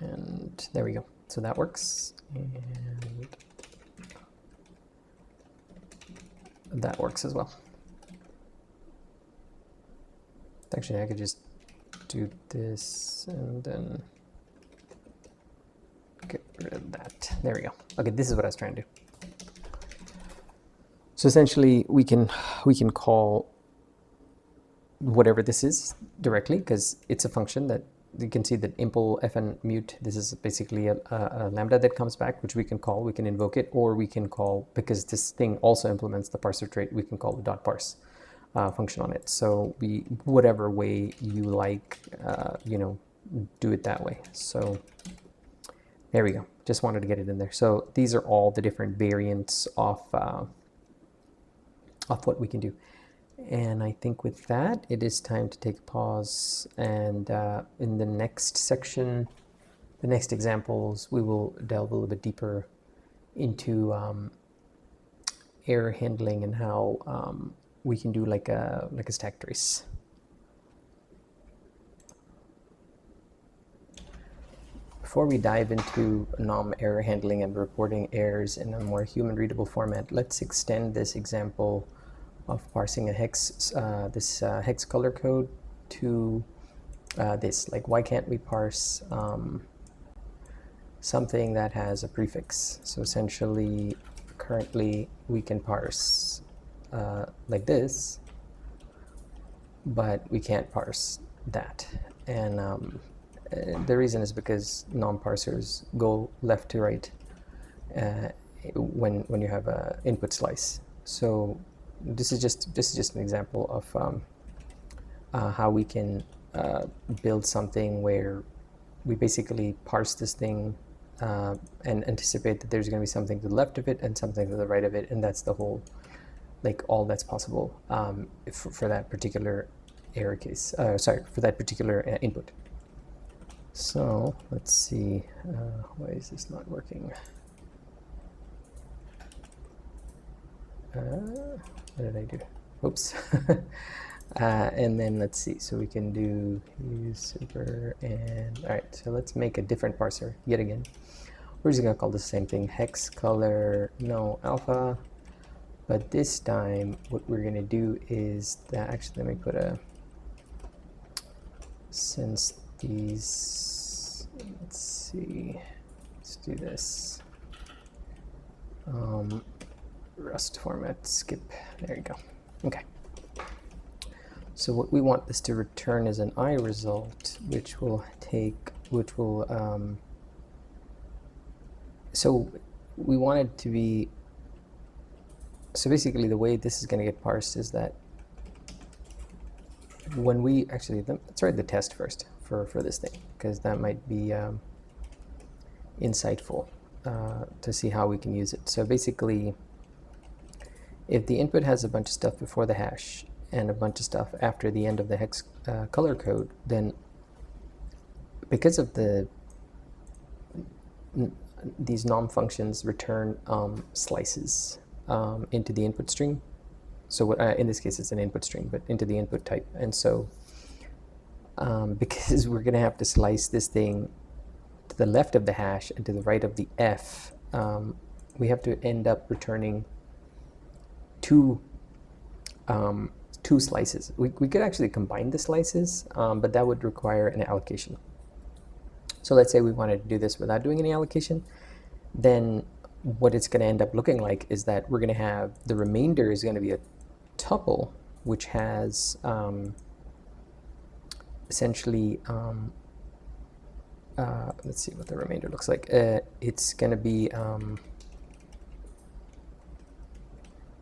[SPEAKER 1] And there we go. So that works, and that works as well. Actually, I could just do this and then get rid of that. There we go. Okay, this is what I was trying to do. So essentially, we can call whatever this is directly, because it's a function that you can see that impl fn mute. This is basically a lambda that comes back, which we can call. We can invoke it, or we can call, because this thing also implements the parser trait, we can call the dot parse function on it. So whatever way you like, you know, do it that way. So there we go. Just wanted to get it in there. So these are all the different variants of what we can do. And I think with that, it is time to take a pause. And in the next section, the next examples, we will delve a little bit deeper into error handling and how we can do like a stack trace. Before we dive into nom error handling and reporting errors in a more human readable format, let's extend this example of parsing a hex, hex color code to this. Like, why can't we parse something that has a prefix? So essentially, currently we can parse like this, but we can't parse that. And the reason is because non-parsers go left to right when you have an input slice. So this is just an example of how we can build something where we basically parse this thing and anticipate that there's going to be something to the left of it and something to the right of it, and that's the whole, like, all that's possible for that particular error case. Sorry, for that particular input. So let's see, why is this not working? What did I do? Oops. And then let's see, so we can do use super, and all right, so let's make a different parser yet again. We're just gonna call this the same thing, hex color no alpha, but this time what we're gonna do is that, actually let me put a, since these, let's see, let's do this. Rust format skip. There you go. Okay. So what we want this to return is an IResult, which will so we want it to be, so basically the way this is going to get parsed is that when we actually, let's write the test first for this thing, because that might be insightful to see how we can use it. So basically, if the input has a bunch of stuff before the hash and a bunch of stuff after the end of the hex color code, then because of these nom functions return slices into the input string. So in this case it's an input string, but into the input type. And so because we're going to have to slice this thing to the left of the hash and to the right of the f, we have to end up returning two slices. We could actually combine the slices, but that would require an allocation. So let's say we wanted to do this without doing any allocation, then what it's going to end up looking like is that we're going to have the remainder is going to be a tuple, which has essentially, let's see what the remainder looks like. It's going to be,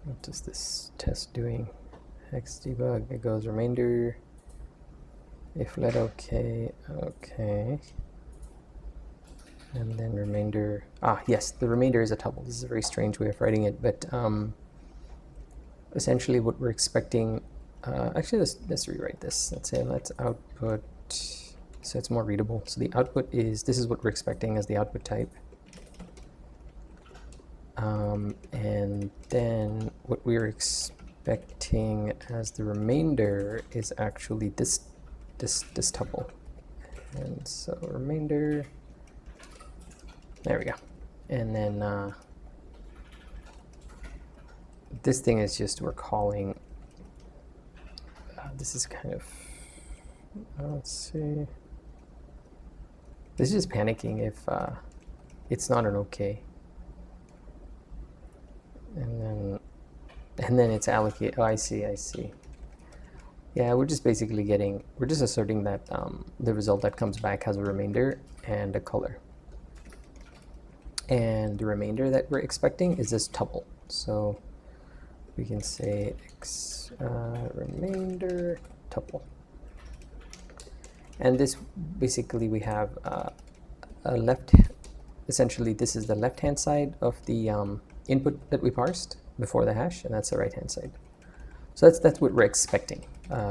[SPEAKER 1] what is this test doing? Hex debug, it goes remainder, if let okay, okay. And then remainder, yes, the remainder is a tuple. This is a very strange way of writing it, but essentially what we're expecting, actually let's rewrite this. Let's say let's output, so it's more readable. So the output is, this is what we're expecting as the output type. And then what we're expecting as the remainder is actually this tuple. And so remainder, there we go. And then this thing is just, we're calling, this is kind of, let's see. This is just panicking if it's not an okay. And then it's allocate. Oh, I see. Yeah, we're just basically getting, we're just asserting that the result that comes back has a remainder and a color. And the remainder that we're expecting is this tuple. So we can say remainder tuple. And this basically, we have a left, essentially this is the left hand side of the input that we parsed before the hash, and that's the right hand side. So that's what we're expecting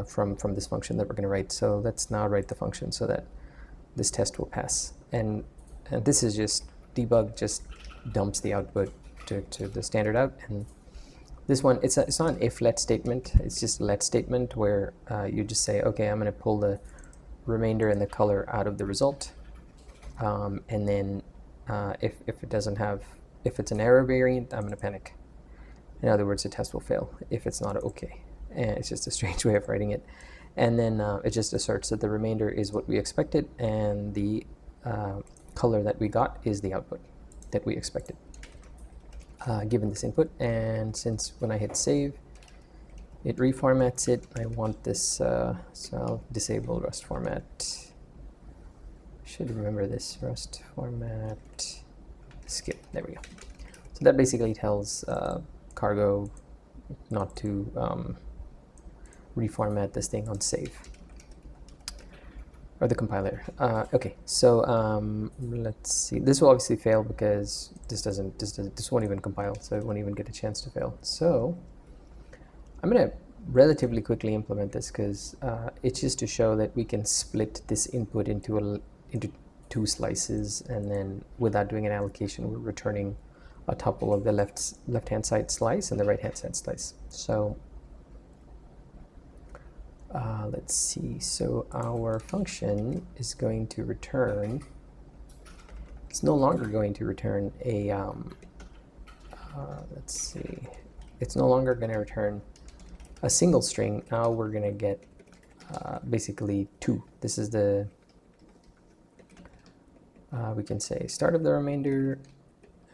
[SPEAKER 1] from this function that we're going to write. So let's now write the function so that this test will pass. And this is just debug, just dumps the output to the standard out. And this one, it's not an if let statement, it's just a let statement where you just say, okay, I'm going to pull the remainder and the color out of the result, and then if it doesn't have, if it's an error variant, I'm going to panic. In other words, the test will fail if it's not okay. And it's just a strange way of writing it. And then it just asserts that the remainder is what we expected, and the color that we got is the output that we expected given this input. And since when I hit save, it reformats it, I want this, so I'll disable Rust format. Should remember this, Rust format skip. There we go. So that basically tells Cargo not to reformat this thing on save, or the compiler. Okay, so let's see. This will obviously fail because this won't even compile, so it won't even get a chance to fail. So I'm going to relatively quickly implement this because it's just to show that we can split this input into two slices, and then without doing an allocation, we're returning a tuple of the left-hand side slice and the right-hand side slice. So let's see. So our function is going to return. It's no longer going to return a. Let's see. It's no longer going to return a single string. Now we're going to get basically two. This is the, we can say start of the remainder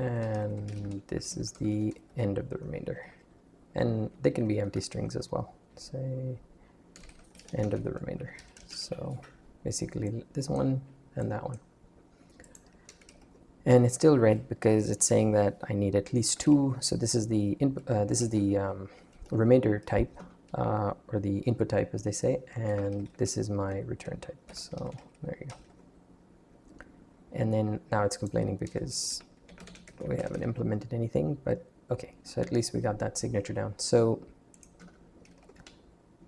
[SPEAKER 1] and this is the end of the remainder. And they can be empty strings as well. Say end of the remainder. So basically this one and that one. And it's still red because it's saying that I need at least two. So this is the remainder type, or the input type as they say, and this is my return type. So there you go. And then now it's complaining because we haven't implemented anything, but okay, so at least we got that signature down. So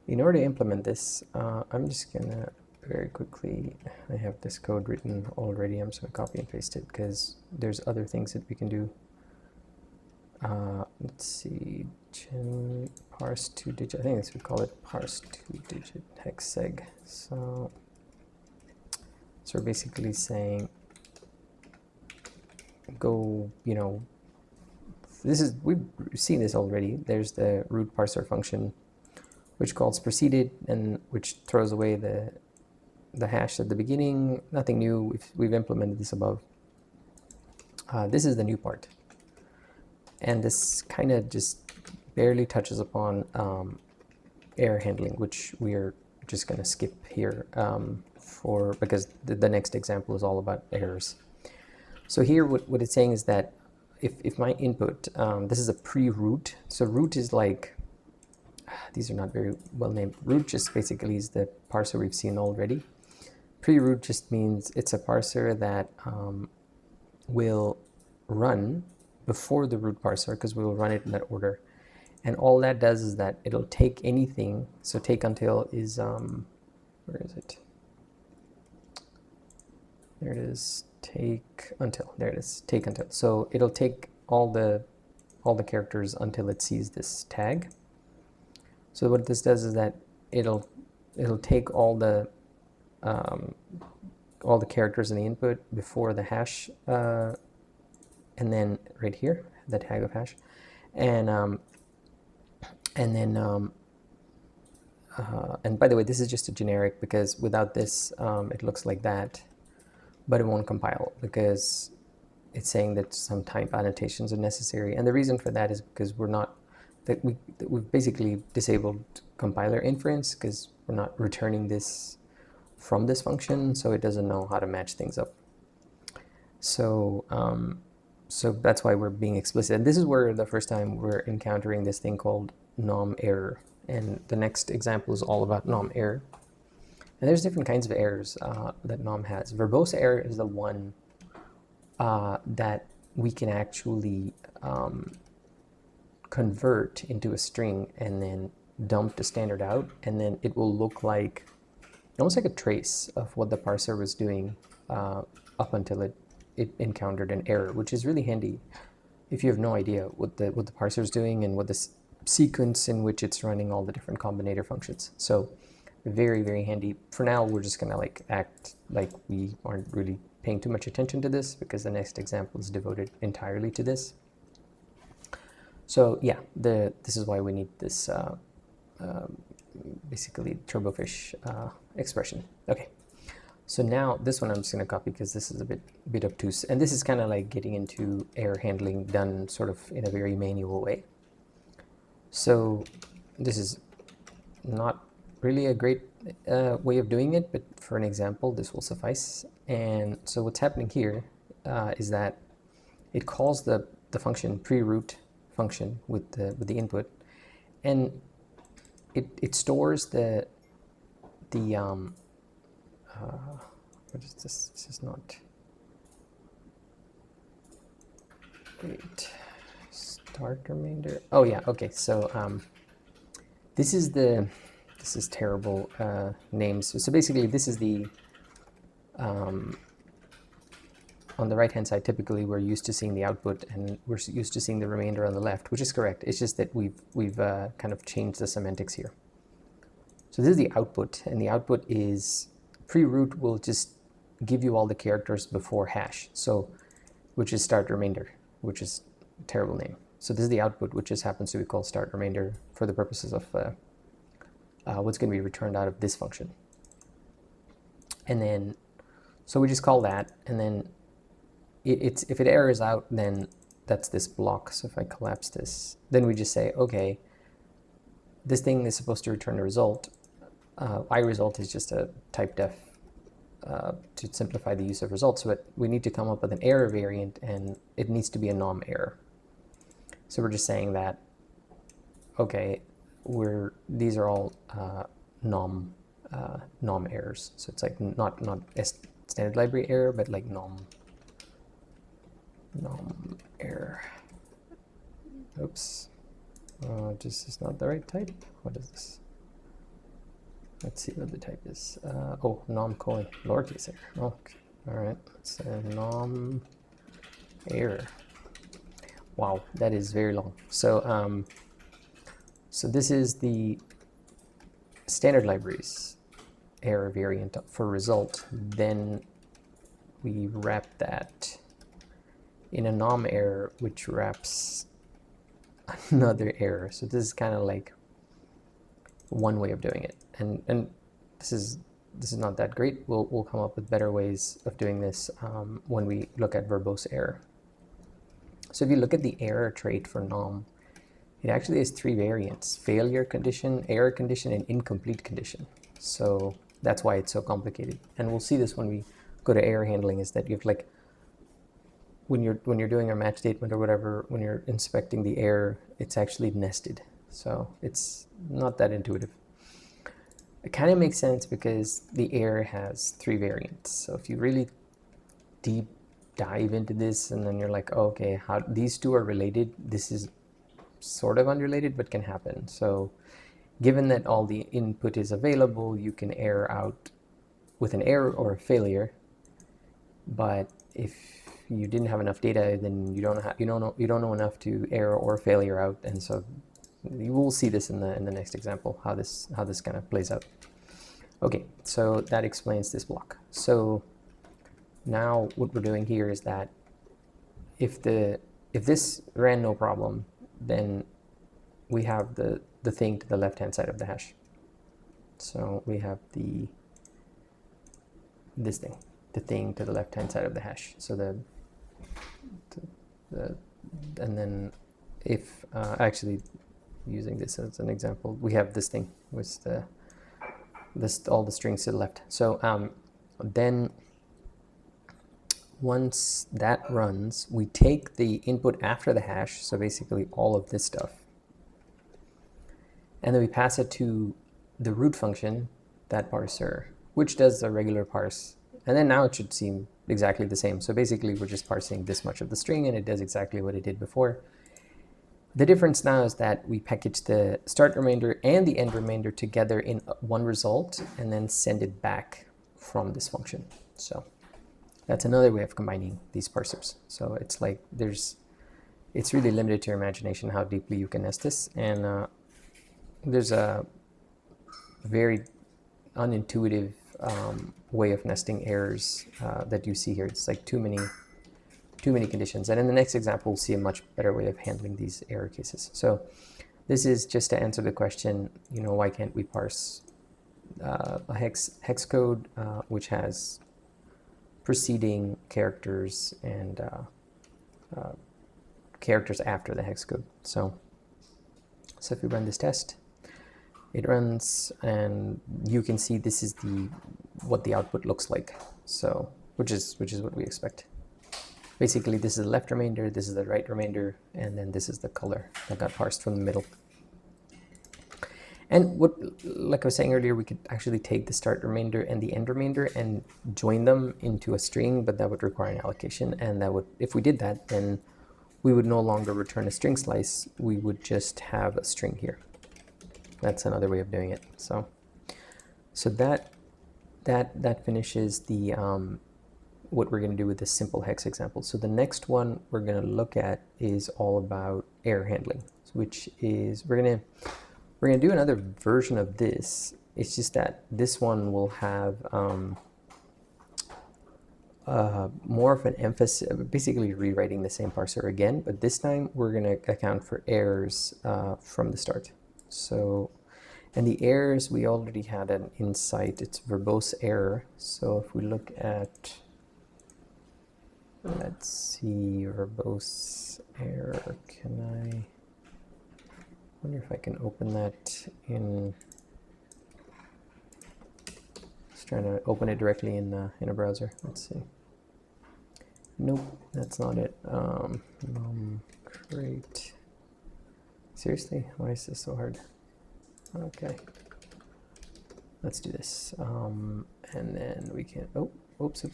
[SPEAKER 1] in order to implement this, I'm just gonna very quickly, I have this code written already, I'm just gonna copy and paste it because there's other things that we can do. Let's see, parse 2-digit, I think this we call it parse 2-digit hex seg. So we're basically saying, go, you know, we've seen this already. There's the root parser function, which calls preceded and which throws away the hash at the beginning. Nothing new. We've implemented this above. This is the new part, and this kind of just barely touches upon error handling, which we are just going to skip here because the next example is all about errors. So here what it's saying is that if my input, this is a pre-root, so root is like, these are not very well named. Root just basically is the parser we've seen already. Pre-root just means it's a parser that will run before the root parser because we will run it in that order. And all that does is that it'll take anything, so take until is, where is it? There it is, take until, there it is, take until. So it'll take all the characters until it sees this tag. So what this does is that it'll take all the characters in the input before the hash, and then right here, the tag of hash, and by the way, this is just a generic because without this, it looks like that, but it won't compile because it's saying that some type annotations are necessary. And the reason for that is because we've basically disabled compiler inference because we're not returning this from this function, so it doesn't know how to match things up. So so that's why we're being explicit. And this is where the first time we're encountering this thing called nom error. And the next example is all about nom error. And there's different kinds of errors that nom has. VerboseError is the one that we can actually convert into a string and then dump the standard out, and then it will look like almost like a trace of what the parser was doing up until it encountered an error, which is really handy if you have no idea what the parser is doing and what the sequence in which it's running all the different combinator functions. So very, very handy. For now, we're just gonna like act like we aren't really paying too much attention to this because the next example is devoted entirely to this. So yeah, this is why we need this basically turbofish expression. Okay, so now this one I'm just going to copy because this is a bit obtuse, and this is kind of like getting into error handling done sort of in a very manual way. So this is not really a great way of doing it, but for an example, this will suffice. And so what's happening here is that it calls the function pre-root function with the input, and it stores what is this? This is not great. Start remainder. Oh yeah, okay. So this is terrible names. So basically, this is the on the right-hand side, typically we're used to seeing the output and we're used to seeing the remainder on the left, which is correct. It's just that we've kind of changed the semantics here. So this is the output, and the output is pre-root will just give you all the characters before hash, so which is start remainder, which is a terrible name. So this is the output, which just happens to be called start remainder for the purposes of what's going to be returned out of this function. And then, so we just call that, and then if it errors out, then that's this block. So if I collapse this, then we just say, okay, this thing is supposed to return a result. IResult is just a type def to simplify the use of results, but we need to come up with an error variant, and it needs to be a nom error. So we're just saying that, okay, these are all nom errors. So it's like not a standard library error, but like nom error. Oops, this is not the right type. What is this? Let's see what the type is. Oh, nom colon lowercase error. Okay, all right. Let's say nom error. Wow, that is very long. So so this is the standard libraries error variant for result. Then we wrap that in a nom error, which wraps another error. So this is kind of like one way of doing it, and this is not that great. We'll come up with better ways of doing this when we look at verbose error. So if you look at the error trait for nom, it actually has 3 variants: failure condition, error condition, and incomplete condition. So that's why it's so complicated. And we'll see this when we go to error handling, is that you have like, when you're doing a match statement or whatever, when you're inspecting the error, it's actually nested. So it's not that intuitive. It kind of makes sense because the error has 3 variants. So if you really deep dive into this, and then you're like, oh, okay, how these 2 are related, this is sort of unrelated but can happen. So given that all the input is available, you can error out with an error or a failure. But if you didn't have enough data, then you don't know enough to error or failure out. And so you will see this in the next example, how this kind of plays out. Okay, so that explains this block. So now what we're doing here is that if this ran no problem, then we have the thing to the left hand side of the hash. So we have the thing to the left hand side of the hash. So and then if actually using this as an example, we have this thing with all the strings to the left. So then once that runs, we take the input after the hash, so basically all of this stuff, and then we pass it to the root function, that parser, which does a regular parse. And then now it should seem exactly the same. So basically we're just parsing this much of the string, and it does exactly what it did before. The difference now is that we package the start remainder and the end remainder together in one result, and then send it back from this function. So that's another way of combining these parsers. So it's like it's really limited to your imagination how deeply you can nest this. And there's a very unintuitive way of nesting errors that you see here. It's like too many conditions. And in the next example, we'll see a much better way of handling these error cases. So this is just to answer the question, why can't we parse a hex code which has preceding characters and characters after the hex code. So if we run this test, it runs, and you can see this is what the output looks like. So which is what we expect. Basically, this is the left remainder, this is the right remainder, and then this is the color that got parsed from the middle. And like I was saying earlier, we could actually take the start remainder and the end remainder and join them into a string, but that would require an allocation. And that would, if we did that, then we would no longer return a string slice. We would just have a string here. That's another way of doing it. So that finishes the what we're going to do with this simple hex example. So the next one we're going to look at is all about error handling, which is we're going to do another version of this. It's just that this one will have more of an emphasis, basically rewriting the same parser again, but this time we're going to account for errors from the start. So, and the errors, we already had an insight, it's verbose error. So if we look at Let's see, verbose error. Can I wonder if I can open that in, just trying to open it directly in a browser. Let's see. Nope, that's not it. Create. Seriously, why is this so hard? Okay, let's do this. And then we can, oh, oops.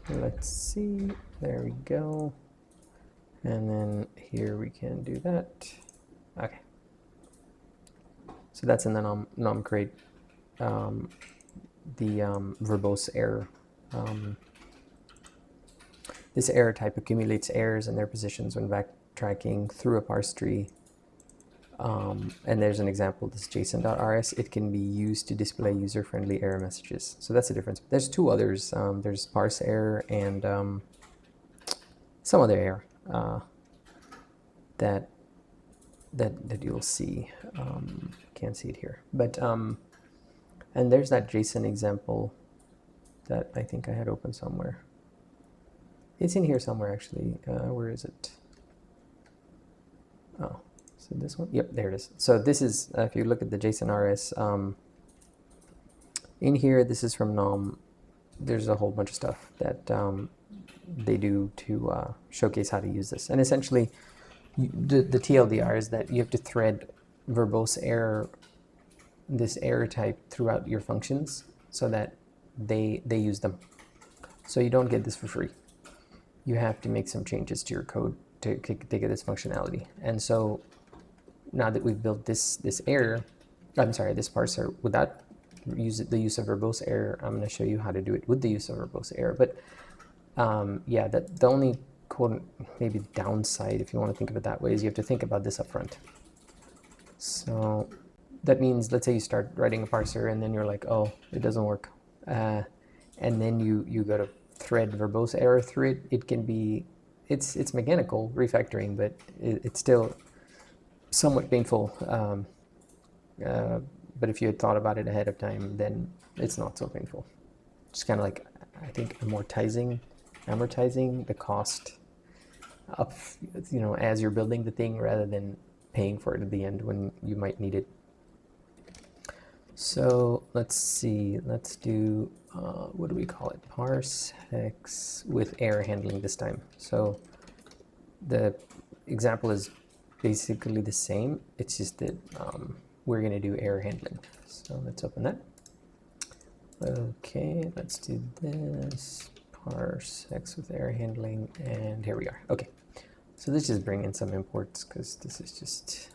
[SPEAKER 1] Let's see, there we go. And then here we can do that. Okay. So that's in the nom create, verbose error. This error type accumulates errors and their positions when backtracking through a parse tree. And there's an example, this JSON.rs. It can be used to display user-friendly error messages. So that's the difference. There's two others. There's parse error and some other error that you'll see. Can't see it here, but and there's that JSON example that I think I had open somewhere. It's in here somewhere actually. Where is it? Oh, so this one. Yep, there it is. So this is if you look at the JSON.rs in here. This is from Nom. There's a whole bunch of stuff that they do to showcase how to use this, and essentially the TLDR is that you have to thread verbose error, this error type, throughout your functions so that they use them. So you don't get this for free. You have to make some changes to your code to get this functionality. And so now that we've built this error, this parser without the use of verbose error, I'm going to show you how to do it with the use of verbose error. But yeah, the only maybe downside, if you want to think of it that way, is you have to think about this up front. So that means, let's say you start writing a parser and then you're like, oh, it doesn't work. And then you go to thread verbose error through it. It can be, it's mechanical refactoring, but it's still somewhat painful. But if you had thought about it ahead of time, then it's not so painful. Just kind of like, I think, amortizing the cost of, as you're building the thing, rather than paying for it at the end when you might need it. So let's see, let's do, what do we call it? Parse hex with error handling this time. So the example is basically the same. It's just that we're going to do error handling. So let's open that. Okay, let's do this. Parse hex with error handling, and here we are. Okay, so let's just bring in some imports because this is just,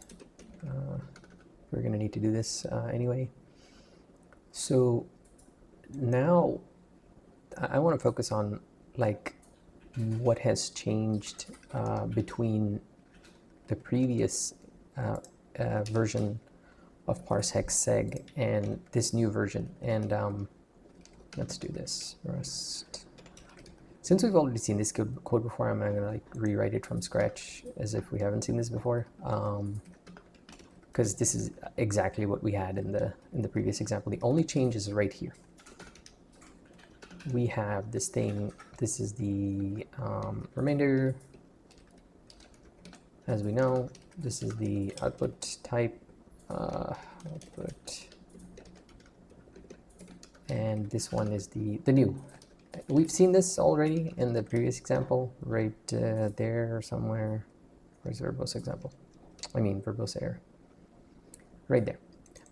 [SPEAKER 1] we're going to need to do this anyway. So now I want to focus on like what has changed between the previous version of parse hex seg and this new version. And let's do this. Rust. Since we've already seen this code before, I'm going to like rewrite it from scratch as if we haven't seen this before, because this is exactly what we had in the previous example. The only change is right here. We have this thing. This is the remainder. As we know, this is the output type. Output, and this one is the new. We've seen this already in the previous example, right there somewhere. Where's the verbose example? I mean verbose error. Right there.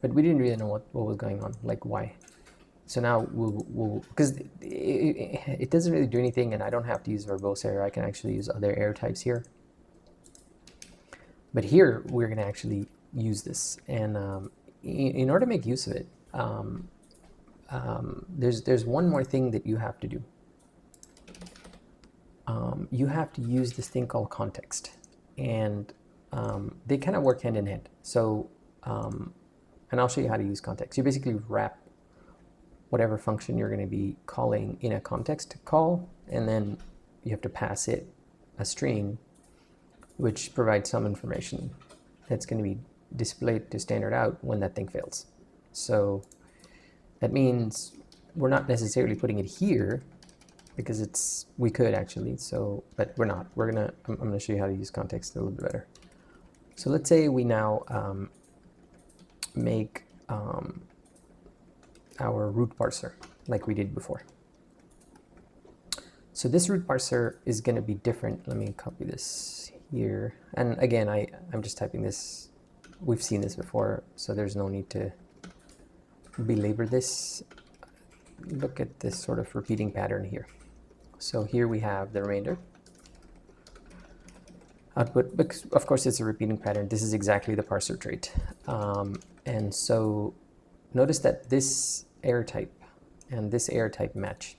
[SPEAKER 1] But we didn't really know what was going on, like why. So now we'll because it doesn't really do anything, and I don't have to use verbose error. I can actually use other error types here. But here we're going to actually use this, and in order to make use of it, there's one more thing that you have to do. You have to use this thing called context, and they kind of work hand in hand. So, and I'll show you how to use context. You basically wrap whatever function you're going to be calling in a context call, and then you have to pass it a string, which provides some information that's going to be displayed to standard out when that thing fails. So that means we're not necessarily putting it here because we could actually, so, but we're not. I'm gonna show you how to use context a little bit better. So let's say we now make our root parser like we did before. So this root parser is going to be different. Let me copy this here. And again, I'm just typing this. We've seen this before, so there's no need to belabor this. Look at this sort of repeating pattern here. So here we have the remainder. Output, because of course it's a repeating pattern. This is exactly the parser trait. And so notice that this error type and this error type match.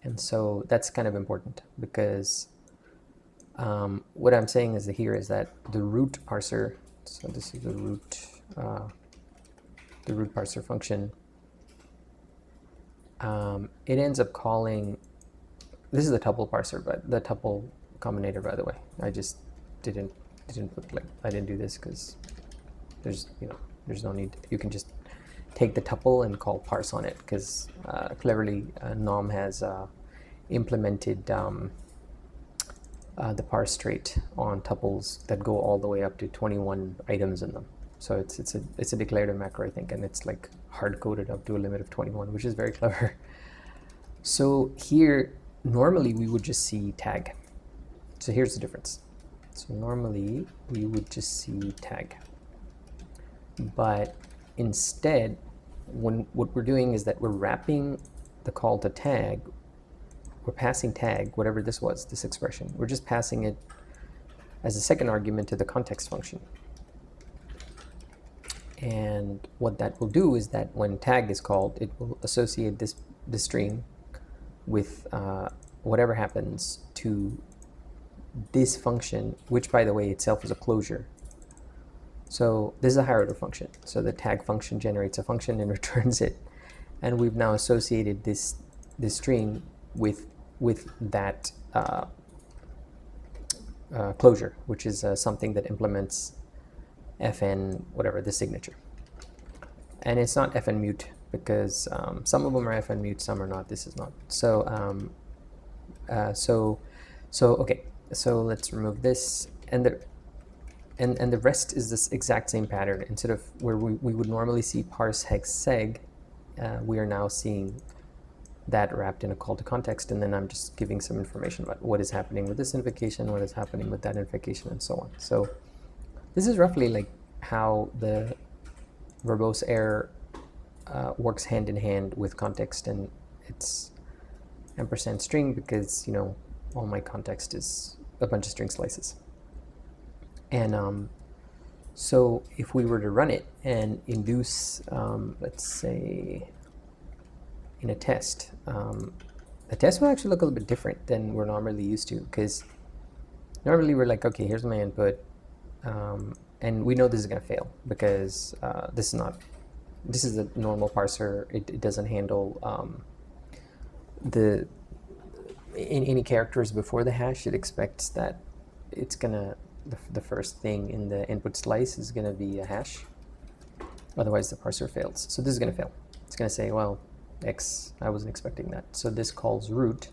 [SPEAKER 1] And so that's kind of important because what I'm saying is here is that the root parser, so this is the root parser function, it ends up calling, this is the tuple parser, but the tuple combinator, by the way. I just didn't put, like, I didn't do this because there's no need. You can just take the tuple and call parse on it because cleverly Nom has implemented the parse trait on tuples that go all the way up to 21 items in them. So it's a declarative macro, I think, and it's like hard coded up to a limit of 21, which is very clever. So here normally we would just see tag. So here's the difference. So normally we would just see tag, but instead what we're doing is that we're wrapping the call to tag. We're passing tag, whatever this was, this expression. We're just passing it as a second argument to the context function. And what that will do is that when tag is called, it will associate this string with whatever happens to this function, which, by the way, itself is a closure. So this is a higher order function. So the tag function generates a function and returns it. And we've now associated this string with that closure, which is something that implements fn, whatever, the signature. And it's not fn mute because some of them are fn mute, some are not. This is not. So okay. So let's remove this, and the rest is this exact same pattern. Instead of where we would normally see parse hex seg, we are now seeing that wrapped in a call to context, and then I'm just giving some information about what is happening with this invocation, what is happening with that invocation, and so on. So this is roughly like how the VerboseError works hand in hand with context, and it's ampersand string because, you know, all my context is a bunch of string slices. And so if we were to run it and induce, let's say, in a test, the test will actually look a little bit different than we're normally used to, because normally we're like, okay, here's my input, and we know this is going to fail because this is a normal parser. It doesn't handle any characters before the hash. It expects that it's gonna, the first thing in the input slice is gonna be a hash, otherwise the parser fails. So this is gonna fail. It's gonna say, well, X, I wasn't expecting that. So this calls root,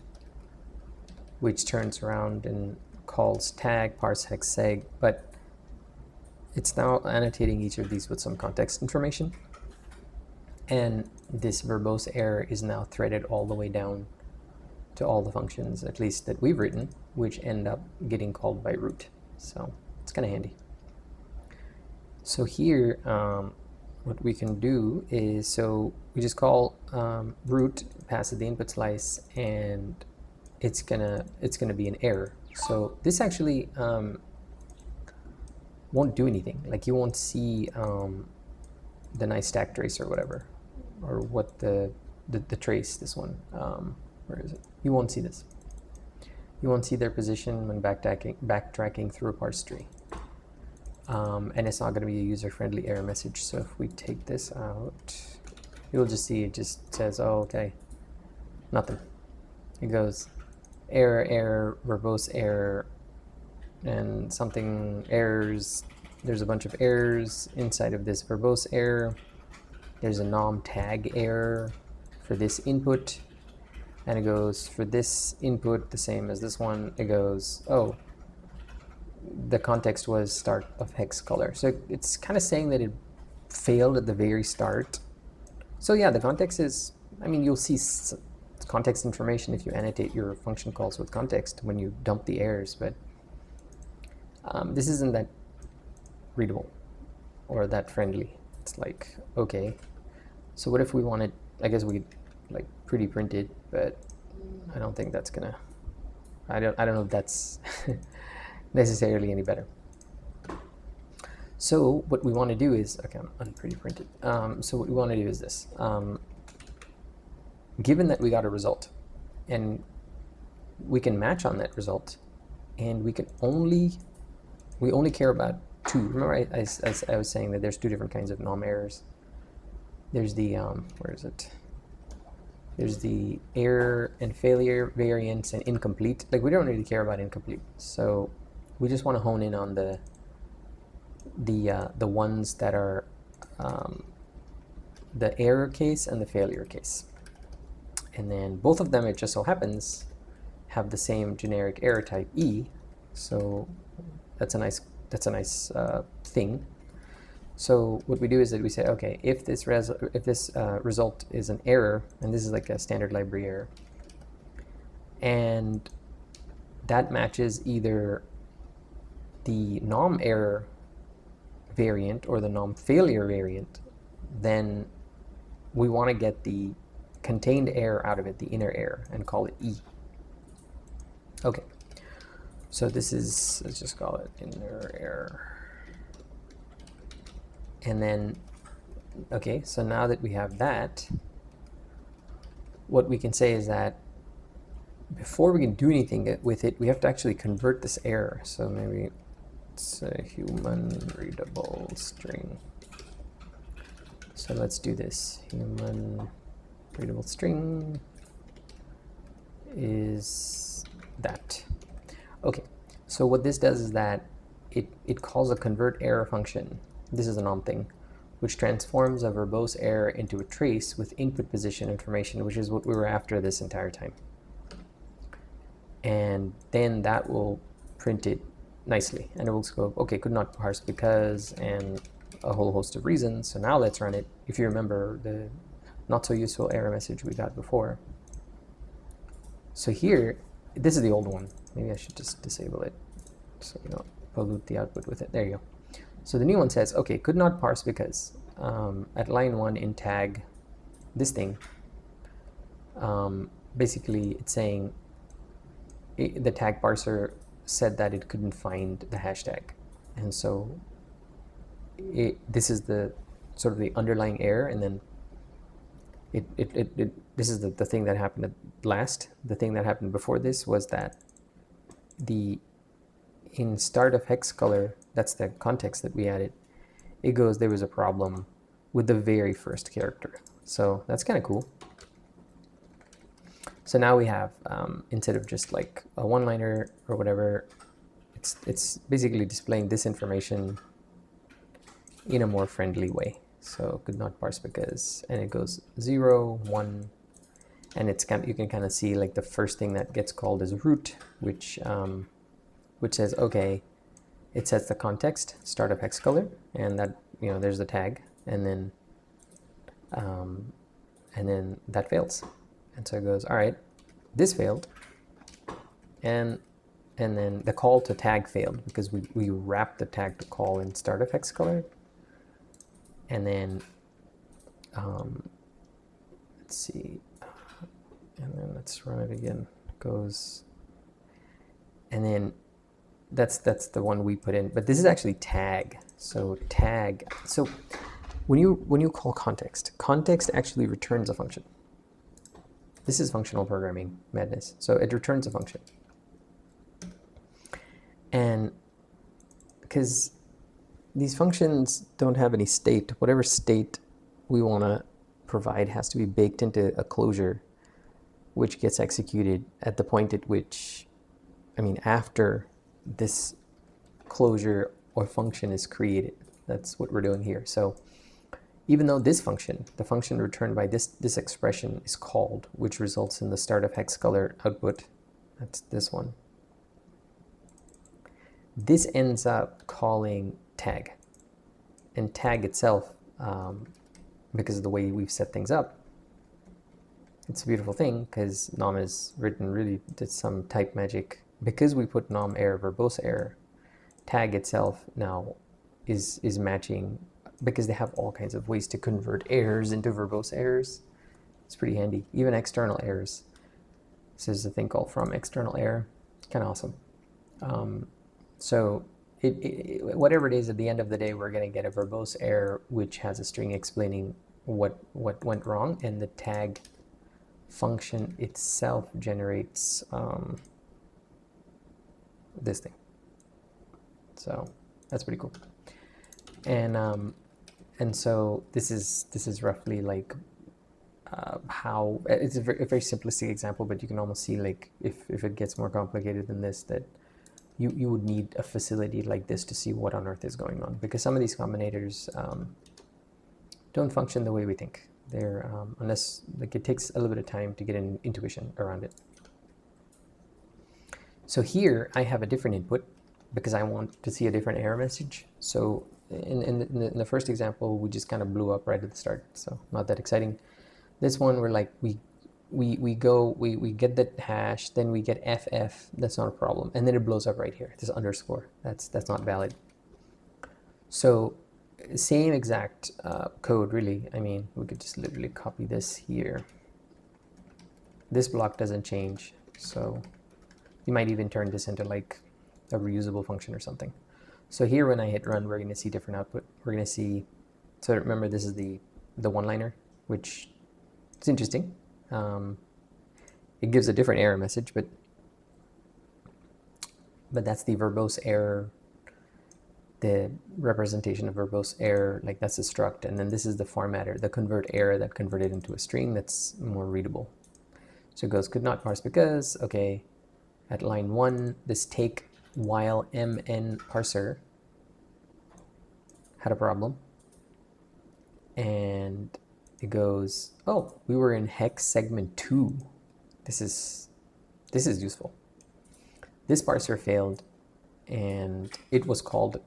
[SPEAKER 1] which turns around and calls tag, parse hex seg, but it's now annotating each of these with some context information. And this verbose error is now threaded all the way down to all the functions, at least that we've written, which end up getting called by root. So it's kind of handy. So here, what we can do is, so we just call root, pass it the input slice, and it's gonna be an error. So this actually won't do anything. Like, you won't see the nice stack trace or whatever, or what the trace, this one, where is it? You won't see this. You won't see their position when backtracking through a parse tree. And it's not going to be a user-friendly error message. So if we take this out, you'll just see it just says, oh, okay, nothing. It goes error, error, verbose error, and something errors. There's a bunch of errors inside of this verbose error. There's a nom tag error for this input, and it goes for this input the same as this one. It goes, oh, the context was start of hex color. So it's kind of saying that it failed at the very start. So yeah, the context is, I mean, you'll see context information if you annotate your function calls with context when you dump the errors, but this isn't that readable or that friendly. It's like, okay, so what if we wanted, I guess we like pretty printed, but I don't think that's gonna, I don't know if that's necessarily any better. So what we want to do is, okay, I'm unpretty printed. So what we want to do is this. Given that we got a result, and we can match on that result, and we only care about two. Remember, I was saying that there's two different kinds of nom errors. There's the where is it? There's the error and failure variance and incomplete. Like, we don't really care about incomplete, so we just want to hone in on the ones that are the error case and the failure case. And then both of them, it just so happens, have the same generic error type E. So that's a nice thing. So what we do is that we say, okay, if this result is an error, and this is like a standard library error, and that matches either the nom error variant or the nom failure variant, then we want to get the contained error out of it, the inner error, and call it E. Okay, so this is, let's just call it inner error. And then, okay, so now that we have that, what we can say is that before we can do anything with it, we have to actually convert this error. So maybe it's a human readable string. So let's do this. Human readable string is that. Okay, so what this does is that it calls a convert error function. This is a nom thing, which transforms a verbose error into a trace with input position information, which is what we were after this entire time. And then that will print it nicely, and it will go, okay, could not parse because, and a whole host of reasons. So now let's run it. If you remember the not so useful error message we got before. So here, this is the old one. Maybe I should just disable it so we don't pollute the output with it. There you go. So the new one says, okay, could not parse because at line 1 in tag, this thing, basically it's saying the tag parser said that it couldn't find the hashtag. And so this is the sort of the underlying error, and then this is the thing that happened at last. The thing that happened before this was that in start of hex color, that's the context that we added, it goes, there was a problem with the very first character. So that's kind of cool. So now we have, instead of just like a one-liner or whatever, it's basically displaying this information in a more friendly way. So could not parse because, and it goes 0, 1, and it's kind of, you can kind of see like the first thing that gets called is root, which says, okay, it sets the context, start of hex color, and that, you know, there's the tag, and then that fails. And so it goes, all right, this failed, and then the call to tag failed because we wrapped the tag to call in start of hex color. And then, let's see, and then let's run it again. It goes, and then that's the one we put in, but this is actually tag. So tag. So when you call context actually returns a function. This is functional programming madness. So it returns a function, and because these functions don't have any state, whatever state we want to provide has to be baked into a closure, which gets executed at the point at which, I mean, after this closure or function is created. That's what we're doing here. So even though this function, the function returned by this expression is called, which results in the start of hex color output. That's this one. This ends up calling tag. And tag itself, because of the way we've set things up, it's a beautiful thing because nom is written really did some type magic. Because we put nom error, verbose error, tag itself now is matching, because they have all kinds of ways to convert errors into verbose errors. It's pretty handy. Even external errors. So there's a thing called from external error. Kind of awesome. So whatever it is, at the end of the day, we're going to get a verbose error which has a string explaining what went wrong, and the tag function itself generates this thing. So that's pretty cool. And so this is roughly like how it's a very simplistic example, but you can almost see, like, if it gets more complicated than this, that you would need a facility like this to see what on earth is going on, because some of these combinators don't function the way we think. They're unless, like, it takes a little bit of time to get an intuition around it. So here I have a different input because I want to see a different error message. So in the first example, we just kind of blew up right at the start, so not that exciting. This one, we're like, we get the hash, then we get FF, that's not a problem, and then it blows up right here, this underscore, that's not valid. So same exact code, really. I mean, we could just literally copy this here. This block doesn't change, so you might even turn this into like a reusable function or something. So here, when I hit run, we're going to see different output. We're going to see, so remember, this is the one-liner, which is interesting. It gives a different error message, but that's the verbose error, the representation of verbose error, like that's the struct, and then this is the formatter, the convert error that converted into a string that's more readable. So it goes, could not parse because, okay, at line 1, this take while mn parser had a problem, and it goes, oh, we were in hex segment 2. This is useful. This parser failed, and it was called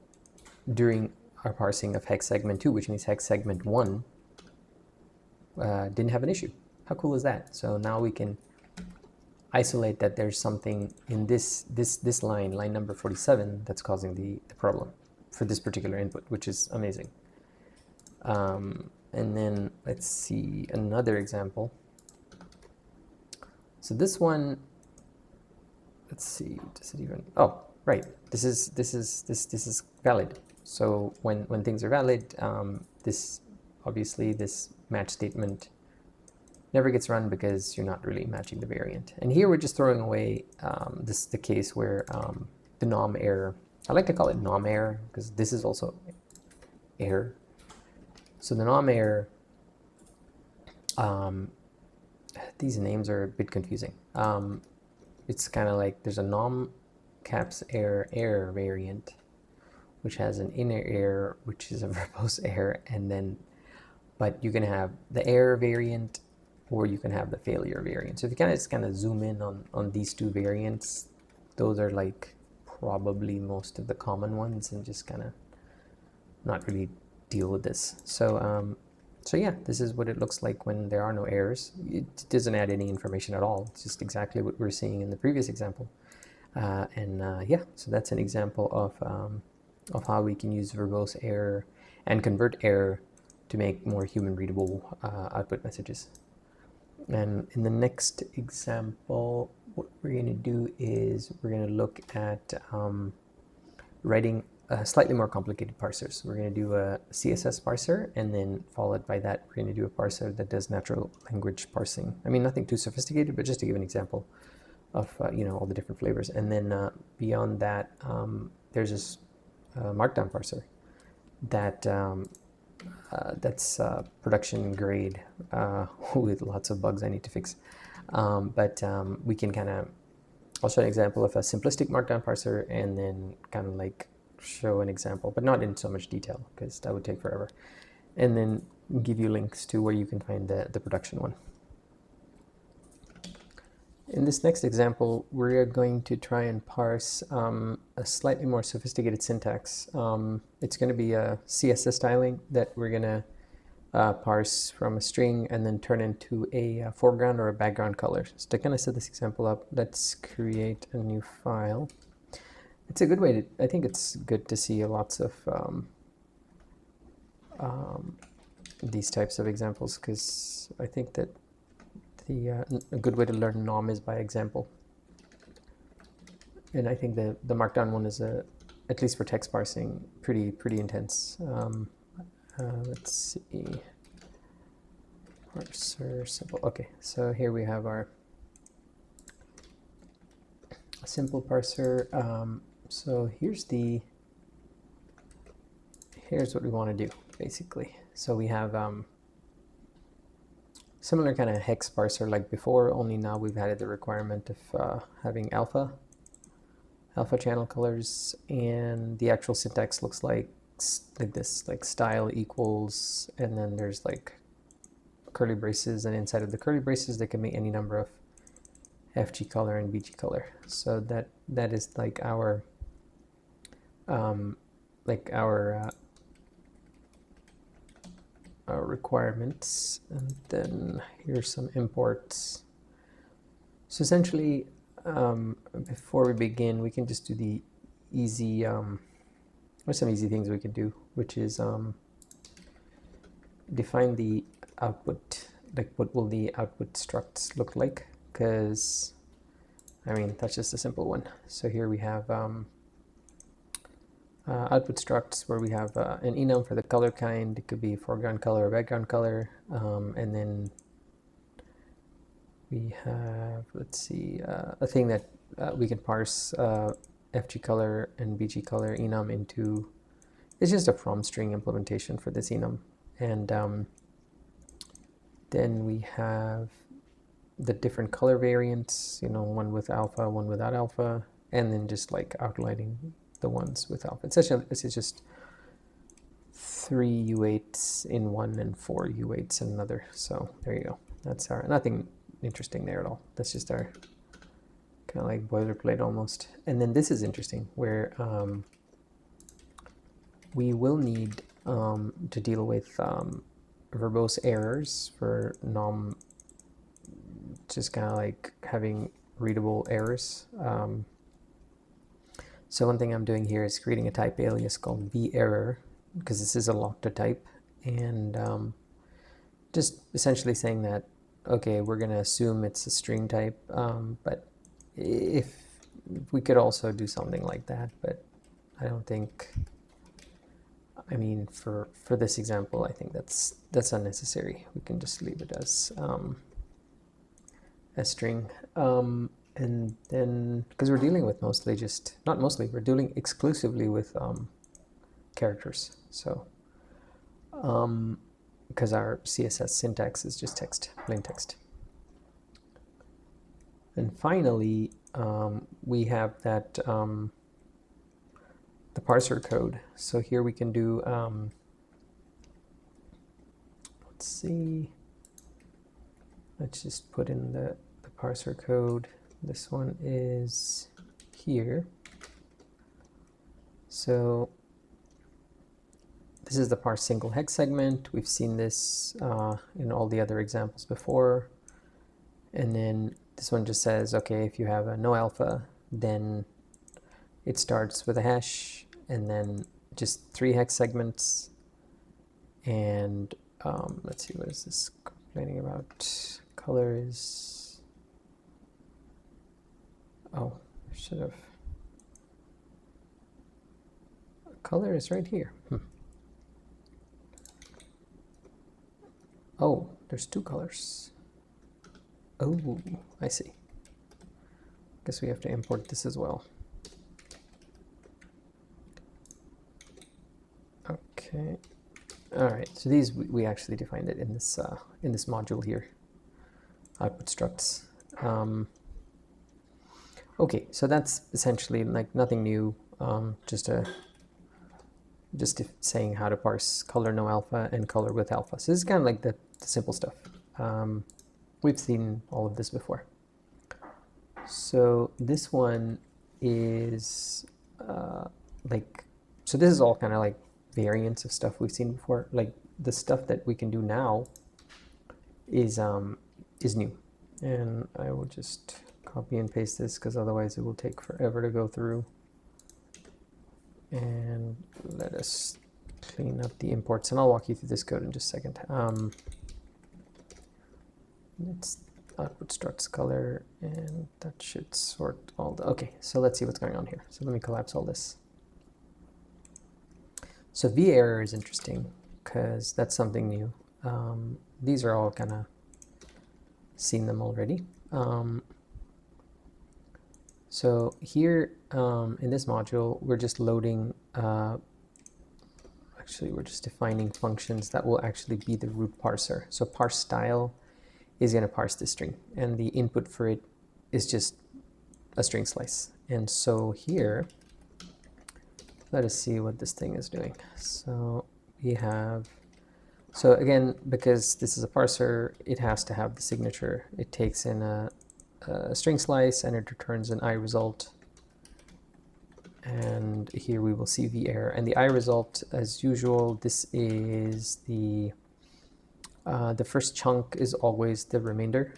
[SPEAKER 1] during our parsing of hex segment 2, which means hex segment 1 didn't have an issue. How cool is that? So now we can isolate that there's something in this line number 47, that's causing the problem for this particular input, which is amazing. And then let's see another example. So this one, let's see, does it even, oh, right, this is valid. So when things are valid, this obviously this match statement never gets run because you're not really matching the variant. And here we're just throwing away this is the case where the nom error, I like to call it nom error because this is also error. So the nom error, these names are a bit confusing. It's kind of like there's a nom caps error variant, which has an inner error, which is a verbose error, and then, but you can have the error variant, or you can have the failure variant. So if you just kind of zoom in on these two variants, those are like probably most of the common ones, and just kind of not really deal with this. So so yeah, this is what it looks like when there are no errors. It doesn't add any information at all. It's just exactly what we're seeing in the previous example. Yeah, so that's an example of how we can use verbose error and convert error to make more human readable output messages. And in the next example, what we're going to do is we're going to look at writing slightly more complicated parsers. We're going to do a CSS parser, and then followed by that, we're going to do a parser that does natural language parsing. I mean, nothing too sophisticated, but just to give an example of you know, all the different flavors. And then beyond that, there's this Markdown parser that that's production grade with lots of bugs I need to fix. But we can kind of, I'll show an example of a simplistic Markdown parser, and then kind of like show an example, but not in so much detail because that would take forever. And then give you links to where you can find the production one. In this next example, we're going to try and parse a slightly more sophisticated syntax. It's going to be a CSS styling that we're going to parse from a string and then turn into a foreground or a background color. So to kind of set this example up, let's create a new file. It's a good way to, I think it's good to see lots of these types of examples, because I think that a good way to learn nom is by example. And I think the Markdown one is, at least for text parsing, pretty intense. Let's see, parser simple. Okay, so here we have our simple parser. So here's what we want to do basically. So we have similar kind of hex parser like before, only now we've added the requirement of having alpha channel colors, and the actual syntax looks like this, like style equals, and then there's like curly braces, and inside of the curly braces there can be any number of FG color and BG color. So that is like our requirements. And then here's some imports. So essentially, before we begin, we can just do the easy there's some easy things we can do, which is define the output, like what will the output structs look like, because I mean that's just a simple one. So here we have output structs where we have an enum for the color kind. It could be foreground color or background color, and then we have, let's see, a thing that we can parse FG color and BG color enum into. It's just a from string implementation for this enum. And then we have the different color variants, you know, one with alpha, one without alpha, and then just like outlining the ones with alpha. It's just 3 U8s in one and 4 U8s in another. So there you go. That's our, nothing interesting there at all. That's just our kind of like boilerplate almost. And then this is interesting, where we will need to deal with verbose errors for nom, just kind of like having readable errors. So one thing I'm doing here is creating a type alias called VerboseError, because this is a lock to type, and just essentially saying that, okay, we're going to assume it's a string type, but if we could also do something like that, but I don't think, I mean, for this example, I think that's unnecessary. We can just leave it as a string. And then, because we're dealing with mostly just, not mostly, we're dealing exclusively with characters. So, because our CSS syntax is just text, plain text. And finally, we have that the parser code. So here we can do, let's see, let's just put in the parser code. This one is here. So this is the parse single hex segment. We've seen this in all the other examples before. And then this one just says, okay, if you have a no alpha, then it starts with a hash and then just 3 hex segments. And let's see, what is this complaining about? Color is, oh, should have, color is right here. Oh, there's 2 colors. Oh, I see. Guess we have to import this as well. Okay. All right. So these we actually defined it in this module here. Output structs. Okay, so that's essentially like nothing new. Just a just saying how to parse color no alpha and color with alpha. So this is kind of like the simple stuff. We've seen all of this before. So this one is so this is all kind of like variants of stuff we've seen before. Like the stuff that we can do now is new. And I will just copy and paste this because otherwise it will take forever to go through. And let us clean up the imports, and I'll walk you through this code in just a second. Let's output structs color, and that should sort all the, okay, so let's see what's going on here. So let me collapse all this. So VError is interesting because that's something new. These are all kind of seen them already. So here in this module, we're just loading, actually we're just defining functions that will actually be the root parser. So parse style is going to parse the string, and the input for it is just a string slice. And so here, let us see what this thing is doing. So we have, so again, because this is a parser, it has to have the signature. It takes in a string slice and it returns an IResult. And here we will see VError. And the IResult, as usual, this is the first chunk is always the remainder,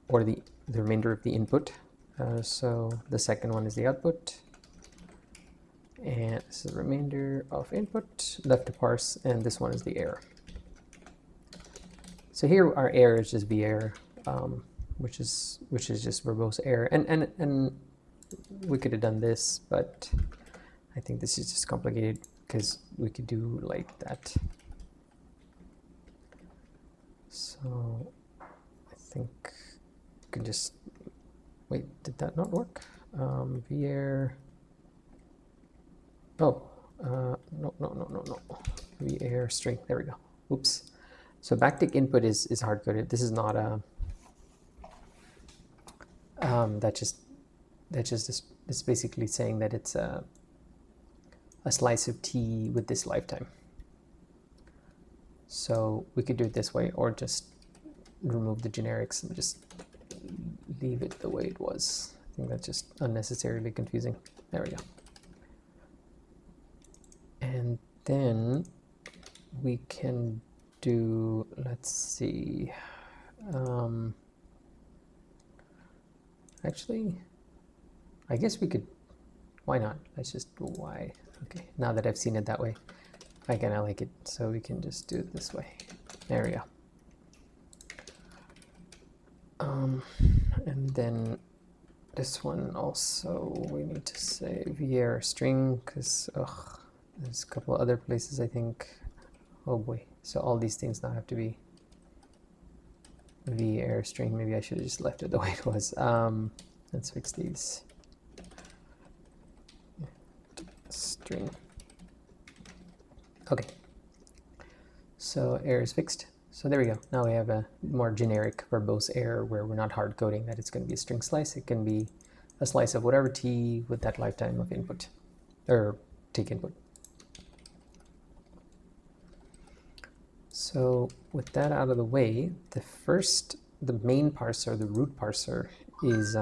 [SPEAKER 1] or the remainder of the input. So the second one is the output. And this is the remainder of input, left to parse, and this one is the error. So here our error is just VError, which is just verbose error. And we could have done this, but I think this is just complicated because we could do like that. So I think we can just, wait, did that not work? VError, oh, no. VError string, there we go. Oops. So backtick input is hard-coded. This is not a, it's basically saying that it's a slice of t with this lifetime. So we could do it this way, or just remove the generics and just leave it the way it was. I think that's just unnecessarily confusing. There we go. And then we can do, let's see, actually, I guess we could, why not? Let's just do y. Okay, now that I've seen it that way, I kind of like it, so we can just do it this way. There we go. And then this one also, we need to say VError string, because there's a couple other places I think. Oh boy, so all these things now have to be VError string. Maybe I should have just left it the way it was. Let's fix these. String. Okay, so error is fixed. So there we go. Now we have a more generic verbose error where we're not hard coding that it's going to be a string slice. It can be a slice of whatever t with that lifetime of input, or take input. So with that out of the way, the main parser, the root parser, is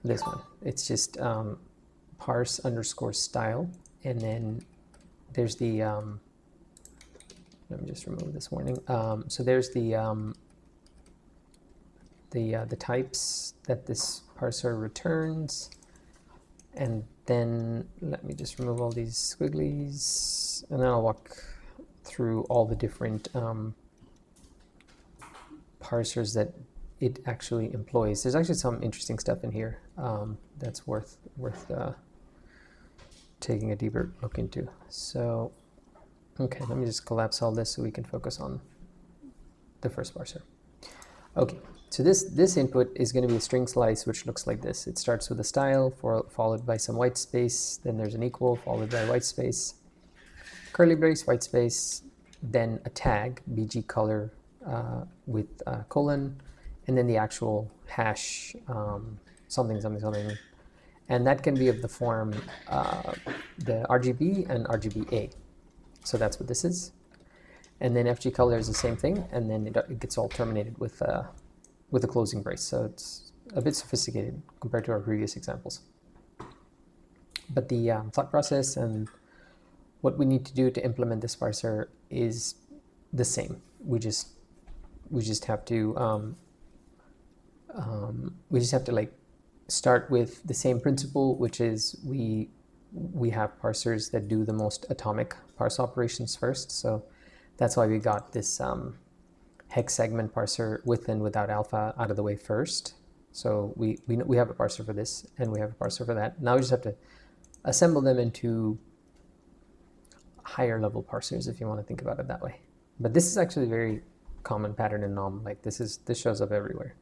[SPEAKER 1] this one. It's just parse underscore style, and then there's the let me just remove this warning. So there's the types that this parser returns, and then let me just remove all these squigglies, and then I'll walk through all the different parsers that it actually employs. There's actually some interesting stuff in here that's worth taking a deeper look into. So, okay, let me just collapse all this so we can focus on the first parser. Okay, so this input is going to be a string slice, which looks like this. It starts with a style, followed by some white space, then there's an equal, followed by white space, curly brace, white space, then a tag, bg color with colon, and then the actual hash, something, And that can be of the form the RGB and RGBA. So that's what this is. And then FG color is the same thing, and then it gets all terminated with a closing brace. So it's a bit sophisticated compared to our previous examples. But the thought process and what we need to do to implement this parser is the same. We just have to like start with the same principle, which is we have parsers that do the most atomic parse operations first. So that's why we got this hex segment parser with and without alpha out of the way first. So we have a parser for this, and we have a parser for that. Now we just have to assemble them into higher level parsers, if you want to think about it that way. But this is actually a very common pattern in Nom. Like this shows up everywhere.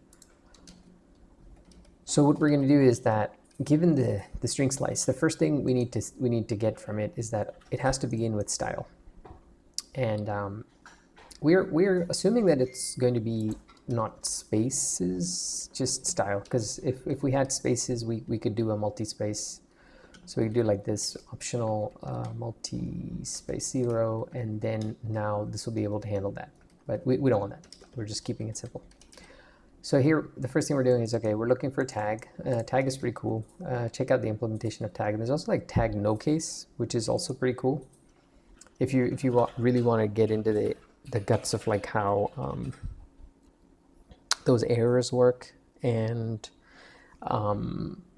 [SPEAKER 1] So what we're going to do is that, given the string slice, the first thing we need to get from it is that it has to begin with style. And we're assuming that it's going to be not spaces, just style. Because if we had spaces, we could do a multi-space. So we could do like this optional multi-space 0, and then now this will be able to handle that. But we don't want that. We're just keeping it simple. So here, the first thing we're doing is, okay, we're looking for a tag. Tag is pretty cool. Check out the implementation of tag. And there's also like tag no case, which is also pretty cool. If you really want to get into the guts of like how those errors work and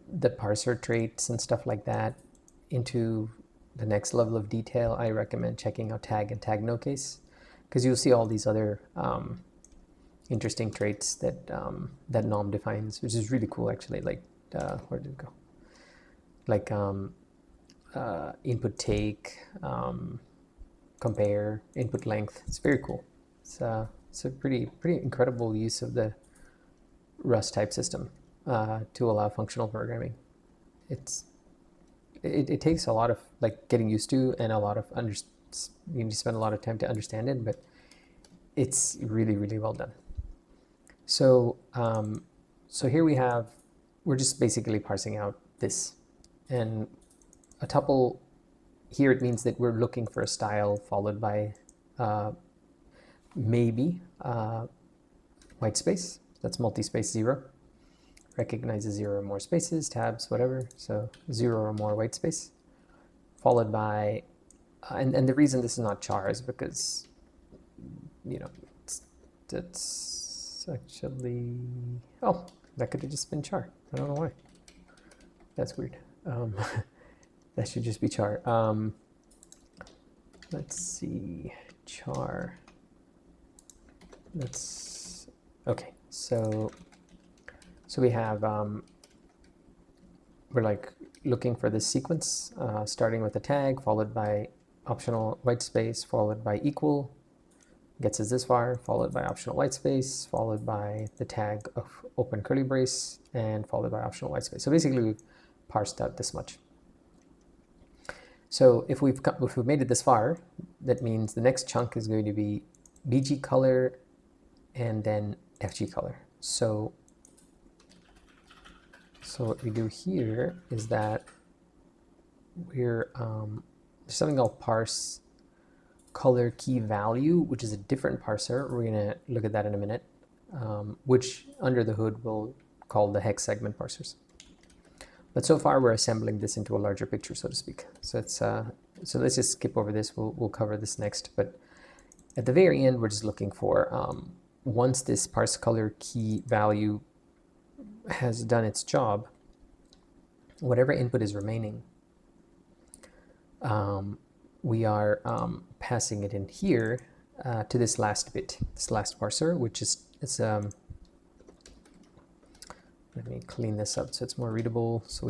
[SPEAKER 1] the parser traits and stuff like that into the next level of detail, I recommend checking out tag and tag no case, because you'll see all these other interesting traits that that Nom defines, which is really cool actually. Like where did it go? Like input take, compare, input length. It's very cool. It's a pretty incredible use of the Rust type system to allow functional programming. It takes a lot of like getting used to, and a lot of you need to spend a lot of time to understand it, but it's really well done. So so here we're just basically parsing out this, and a tuple here, it means that we're looking for a style followed by maybe white space. That's multi-space 0. Recognizes 0 or more spaces, tabs, whatever. So 0 or more white space, followed by and the reason this is not char is because, you know, that's actually, oh, that could have just been char. I don't know why. That's weird. That should just be char. Let's see, char. Let's, okay, so we have, we're like looking for this sequence, starting with a tag, followed by optional white space, followed by equal, gets us this far, followed by optional white space, followed by the tag of open curly brace, and followed by optional white space. So basically we've parsed out this much. So if we've made it this far, that means the next chunk is going to be BG color and then FG color. So what we do here is that we're there's something called parse color key value, which is a different parser. We're gonna look at that in a minute, which under the hood we'll call the hex segment parsers. But so far we're assembling this into a larger picture, so to speak. So it's so let's just skip over this. We'll cover this next. But at the very end, we're just looking for once this parse color key value has done its job, whatever input is remaining, we are passing it in here to this last bit, this last parser, which is let me clean this up so it's more readable. So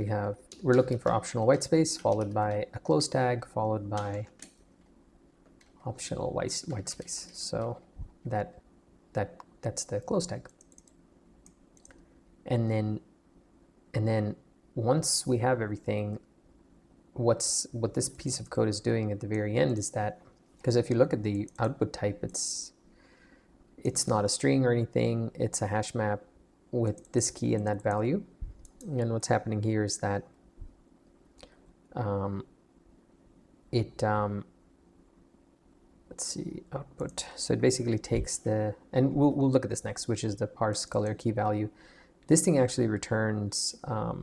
[SPEAKER 1] we're looking for optional white space, followed by a close tag, followed by optional white space. So that's the close tag. And then once we have everything, what this piece of code is doing at the very end is that, because if you look at the output type, it's not a string or anything, it's a hash map with this key and that value. And what's happening here is that let's see, output. So it basically takes the, and we'll look at this next, which is the parse color key value. This thing actually returns a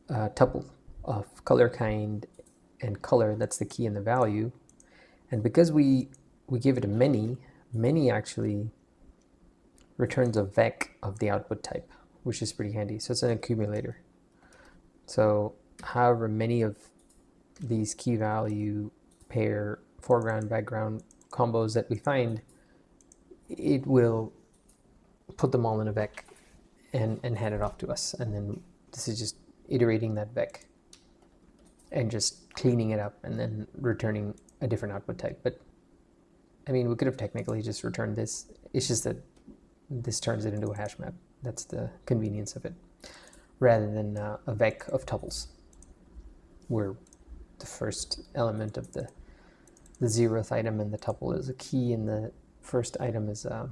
[SPEAKER 1] tuple of color kind and color. That's the key and the value. And because we give it a many actually returns a vec of the output type, which is pretty handy. So it's an accumulator. So however many of these key value pair foreground background combos that we find, it will put them all in a vec and hand it off to us. And then this is just iterating that vec and just cleaning it up and then returning a different output type. But I mean, we could have technically just returned this. It's just that this turns it into a hash map. That's the convenience of it, rather than a vec of tuples, where the first element of the 0th item in the tuple is a key and the first item is a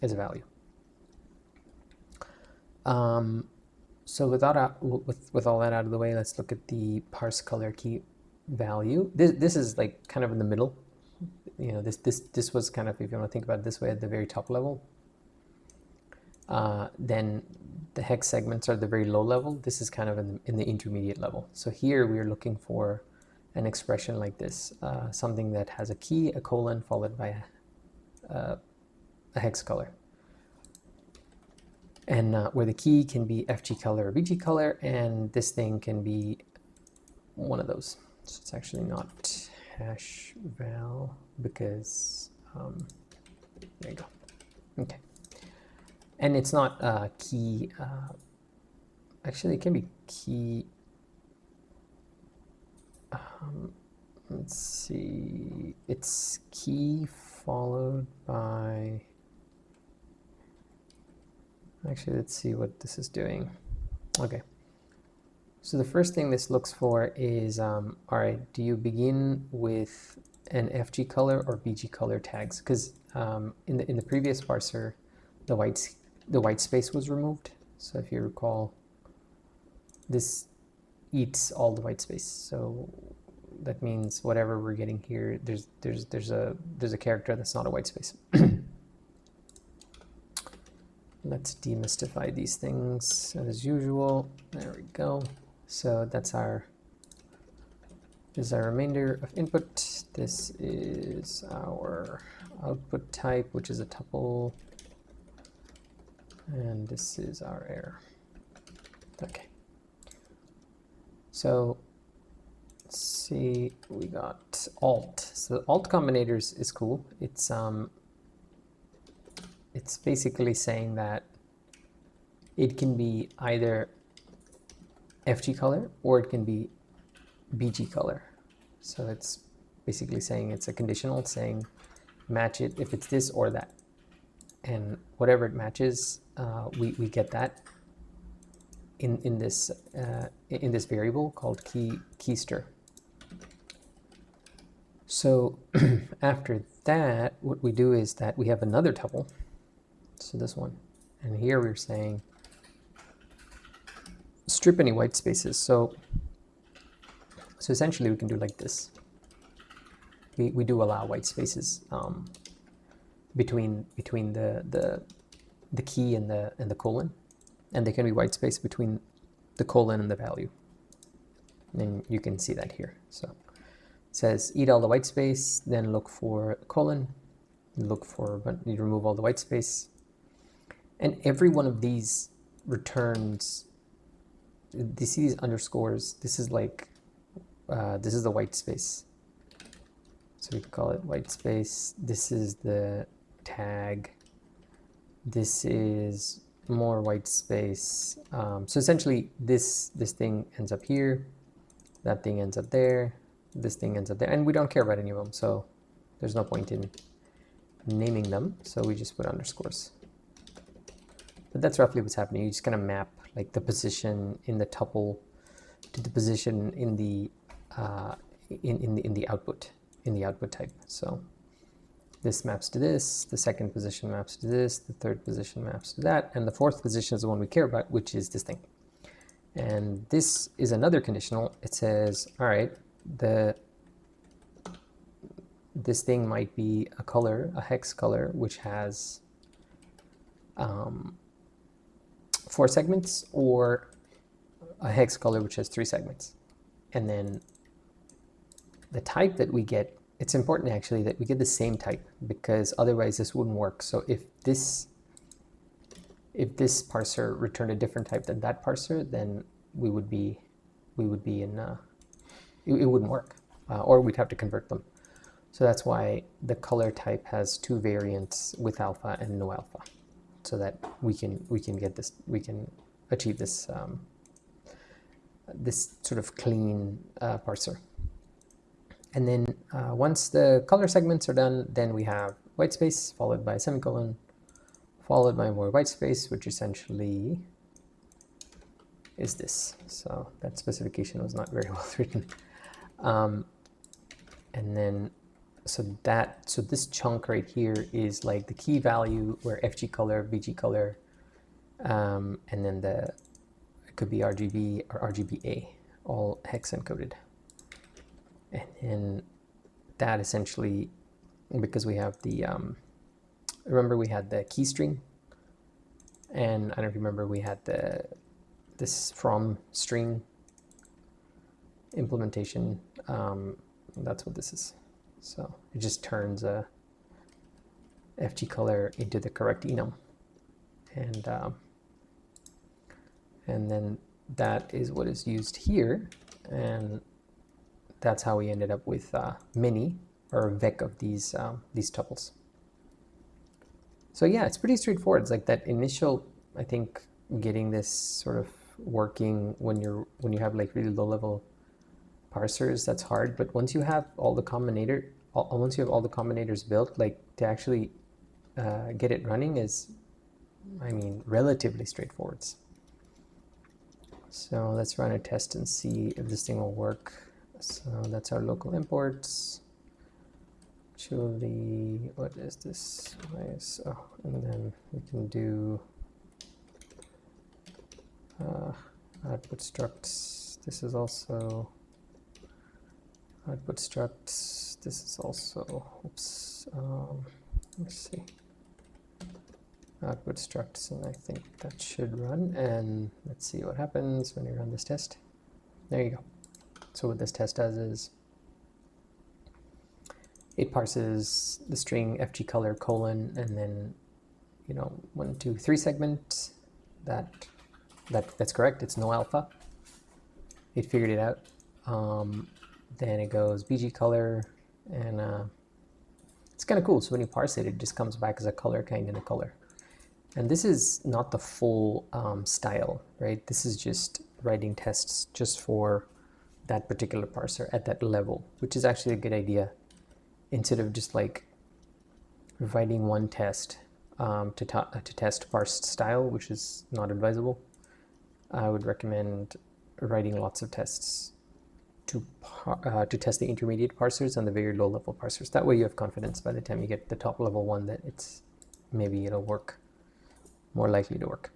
[SPEAKER 1] value. So with all that out of the way, let's look at the parse color key value. This is like kind of in the middle. You know, this was kind of, if you want to think about it this way, at the very top level. Then the hex segments are at the very low level. This is kind of in the intermediate level. So here we are looking for an expression like this, something that has a key, a colon, followed by a hex color. And where the key can be FG color or BG color, and this thing can be one of those. So it's actually not hash val because, there you go. Okay. And it's not key, actually it can be key, let's see, it's key followed by, actually let's see what this is doing. Okay, so the first thing this looks for is, all right, do you begin with an FG color or BG color tags? Because in the previous parser, the white space was removed. So if you recall, this eats all the white space. So that means whatever we're getting here, there's a character that's not a white space. Let's demystify these things as usual. There we go. So that's this is our remainder of input. This is our output type, which is a tuple. And this is our error. Okay. So let's see, we got alt. So alt combinators is cool. It's basically saying that it can be either FG color or it can be BG color. So it's basically saying it's a conditional, saying match it if it's this or that. And whatever it matches, we get that in this variable called keyster. So after that, what we do is that we have another tuple. So this one, and here we're saying strip any white spaces. So essentially we can do like this. We do allow white spaces between the key and the colon, and there can be white space between the colon and the value. And you can see that here. So it says eat all the white space, then look for colon, you remove all the white space. And every one of these returns, you see these underscores, this is like, this is the white space. So we can call it white space. This is the tag. This is more white space. So essentially this thing ends up here, that thing ends up there, this thing ends up there, and we don't care about any of them, so there's no point in naming them, so we just put underscores. But that's roughly what's happening. You just kind of map like the position in the tuple to the position in the output type. So this maps to this, the second position maps to this, the third position maps to that, and the fourth position is the one we care about, which is this thing. And this is another conditional. It says, all right, this thing might be a color, a hex color, which has 4 segments, or a hex color which has 3 segments. And then the type that we get, it's important actually that we get the same type, because otherwise this wouldn't work. So if this parser returned a different type than that parser, then we would be in it wouldn't work, or we'd have to convert them. So that's why the color type has 2 variants, with alpha and no alpha, so that we can get this, we can achieve this this sort of clean parser. And then once the color segments are done, then we have white space followed by a semicolon, followed by more white space, which essentially is this. So that specification was not very well written. And then so this chunk right here is like the key value, where FG color, VG color, and then it could be RGB or RGBA, all hex encoded. And then that essentially, because we have the remember we had the key string, and I don't remember we had this from string implementation. That's what this is. So it just turns a FG color into the correct enum, and then that is what is used here, and that's how we ended up with many, or vec of these tuples. So yeah, it's pretty straightforward. It's like that initial, I think, getting this sort of working when you have like really low level parsers, that's hard. But once you have all the combinators built, like to actually get it running is, I mean, relatively straightforward. So let's run a test and see if this thing will work. So that's our local imports. Actually, what is this? Nice. Oh, and then we can do output structs. This is also output structs. This is also, oops, let's see, output structs, and I think that should run. And let's see what happens when you run this test. There you go. So what this test does is it parses the string FG color colon, and then 1, 2, 3 segment. That's correct. It's no alpha. It figured it out. Then it goes BG color, and it's kind of cool. So when you parse it, it just comes back as a color kind and a color. And this is not the full style, right? This is just writing tests just for that particular parser at that level, which is actually a good idea. Instead of just like writing one test to test parsed style, which is not advisable, I would recommend writing lots of tests to test the intermediate parsers and the very low level parsers. That way you have confidence by the time you get the top level one that it'll work, more likely to work.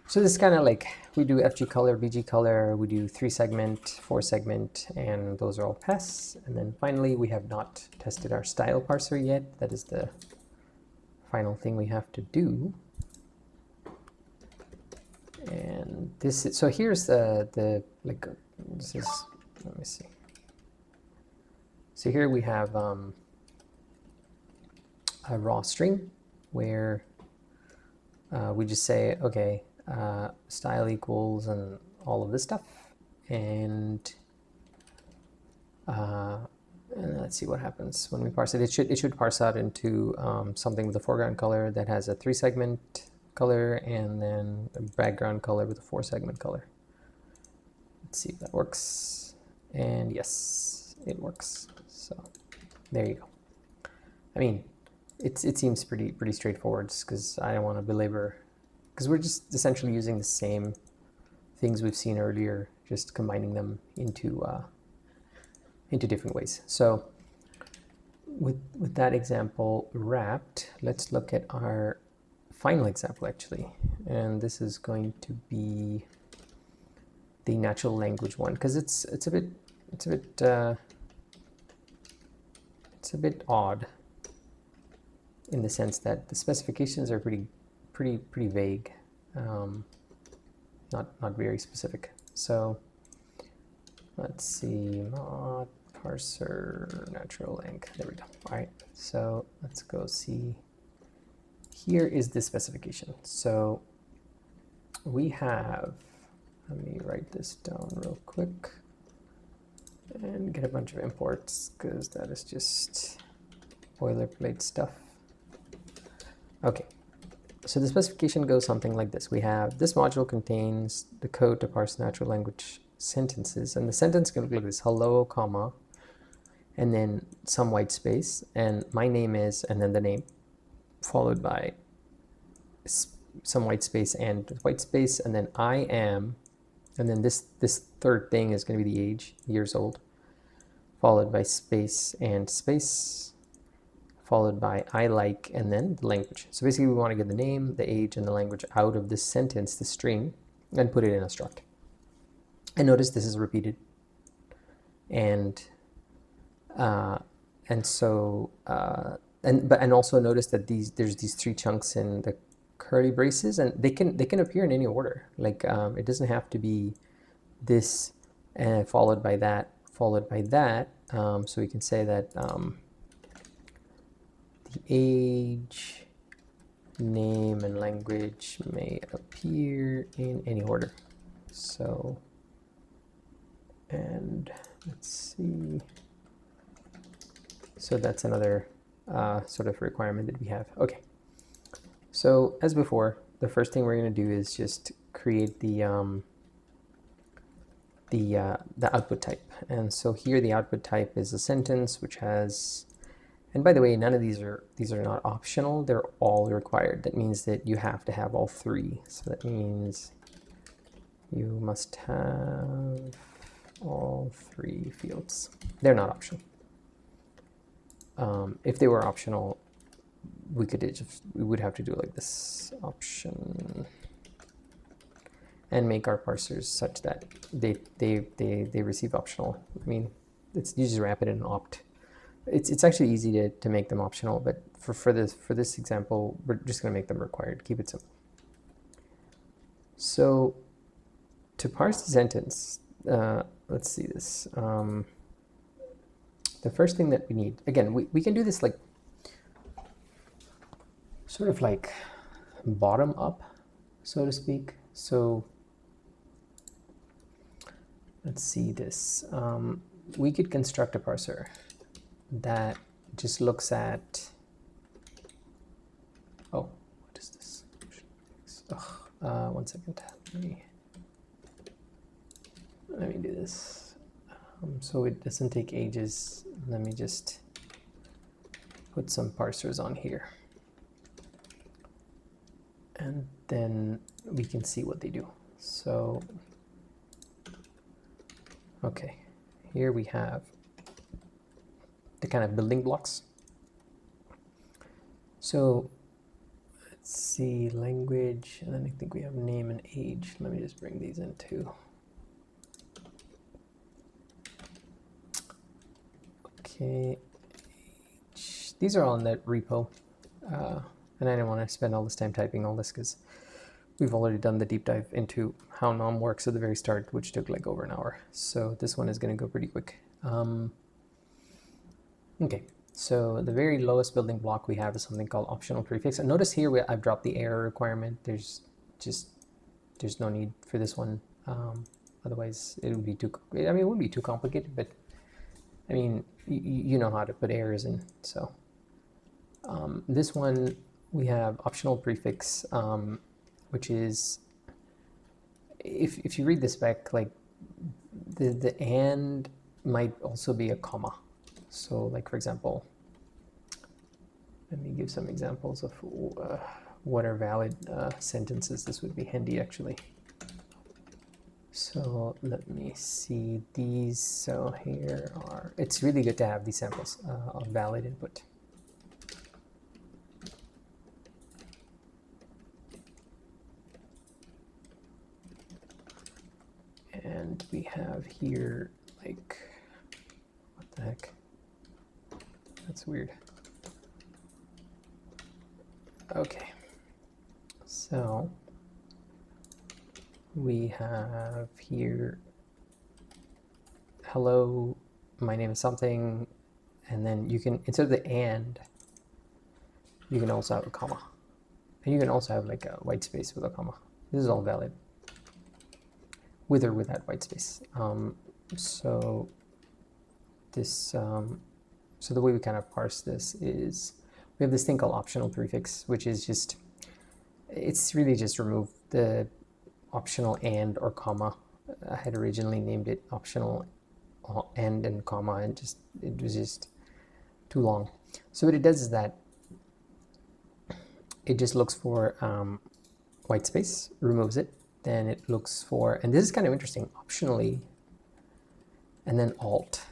[SPEAKER 1] So this is kind of like, we do FG color, VG color, we do 3 segment, 4 segment, and those are all pass. And then finally, we have not tested our style parser yet. That is the final thing we have to do. And this is, so here's this is, let me see. So here we have a raw string where we just say, okay, style equals and all of this stuff, and let's see what happens when we parse it. It should parse out into something with a foreground color that has a 3 segment color, and then a background color with a 4 segment color. Let's see if that works. And yes, it works. So there you go. I mean, it seems pretty straightforward, because I don't want to belabor, because we're just essentially using the same things we've seen earlier, just combining them into different ways. So with that example wrapped, let's look at our final example actually. And this is going to be the natural language one, because it's a bit odd in the sense that the specifications are pretty vague, not very specific. So let's see, mod parser natural lang. There we go. All right, so let's go see. Here is the specification. So we have, let me write this down real quick and get a bunch of imports, because that is just boilerplate stuff. Okay, so the specification goes something like this. We have this module contains the code to parse natural language sentences, and the sentence can look like this: hello, comma, and then some white space, and my name is, and then the name, followed by some white space and white space, and then I am, and then this third thing is going to be the age, years old, followed by space and space, followed by I like, and then the language. So basically we want to get the name, the age, and the language out of this sentence, the string, and put it in a struct. And notice this is repeated. And also notice that there's these three chunks in the curly braces, and they can appear in any order. Like it doesn't have to be this followed by that, followed by that. So we can say that the age, name, and language may appear in any order. So, and let's see. So that's another sort of requirement that we have. Okay. So as before, the first thing we're going to do is just create the output type. And so here the output type is a sentence which has, and by the way, none of these are not optional, they're all required. That means that you have to have all three. So that means you must have all three fields. They're not optional. If they were optional, we would have to do like this, option, and make our parsers such that they receive optional. I mean, you just wrap it in an opt. It's actually easy to make them optional, but for this example, we're just going to make them required. Keep it simple. So to parse the sentence, let's see this. The first thing that we need, again, we can do this like sort of like bottom up, so to speak. So let's see this. We could construct a parser that just looks at, oh, what is this? Oh, 1 second. Let me do this. So it doesn't take ages. Let me just put some parsers on here. And then we can see what they do. So, okay, here we have the kind of building blocks. So let's see, language, and then I think we have name and age. Let me just bring these in too. Okay, these are all in that repo, and I didn't want to spend all this time typing all this because we've already done the deep dive into how nom works at the very start, which took like over an hour. So this one is going to go pretty quick. Okay, so the very lowest building block we have is something called optional prefix. And notice here I've dropped the error requirement. There's no need for this one. Otherwise, it would be too. I mean, it wouldn't be too complicated, but I mean, you know how to put errors in. So this one we have optional prefix, which is, if you read the spec, like the and might also be a comma. So like, for example, let me give some examples of what are valid sentences. This would be handy actually. So let me see these. So here are, it's really good to have these samples of valid input. And we have here, like, what the heck? That's weird. Okay, so we have here, hello, my name is something, and then you can, instead of the and, you can also have a comma. And you can also have like a white space with a comma. This is all valid, with or without white space. So the way we kind of parse this is we have this thing called optional prefix, which is just, it's really just remove the optional and or comma. I had originally named it optional and comma, and just it was just too long. So what it does is that it just looks for white space, removes it, then it looks for, and this is kind of interesting, optionally, and then alt.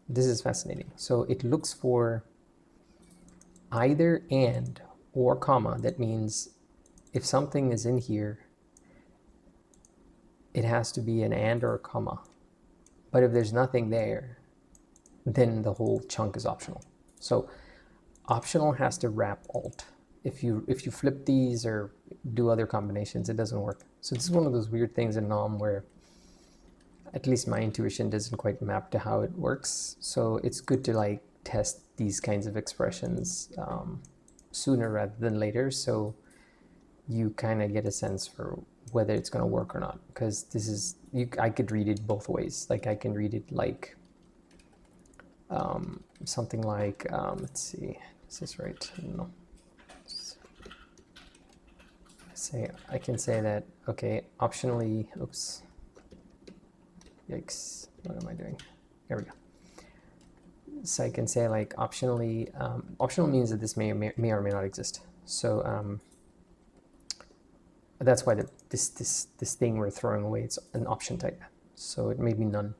[SPEAKER 1] This is fascinating. So it looks for either and or comma. That means if something is in here, it has to be an and or a comma. But if there's nothing there, then the whole chunk is optional. So optional has to wrap alt. If you flip these or do other combinations, it doesn't work. So this is one of those weird things in Nom where at least my intuition doesn't quite map to how it works. So it's good to like test these kinds of expressions sooner rather than later, so you kind of get a sense for whether it's going to work or not. Because this is, I could read it both ways. Like I can read it like something like, let's see, is this right? No. I can say that, okay, optionally, oops, yikes, what am I doing? There we go. So I can say like optionally, optional means that this may or may not exist. So that's why this thing we're throwing away, it's an option type. So it may be none.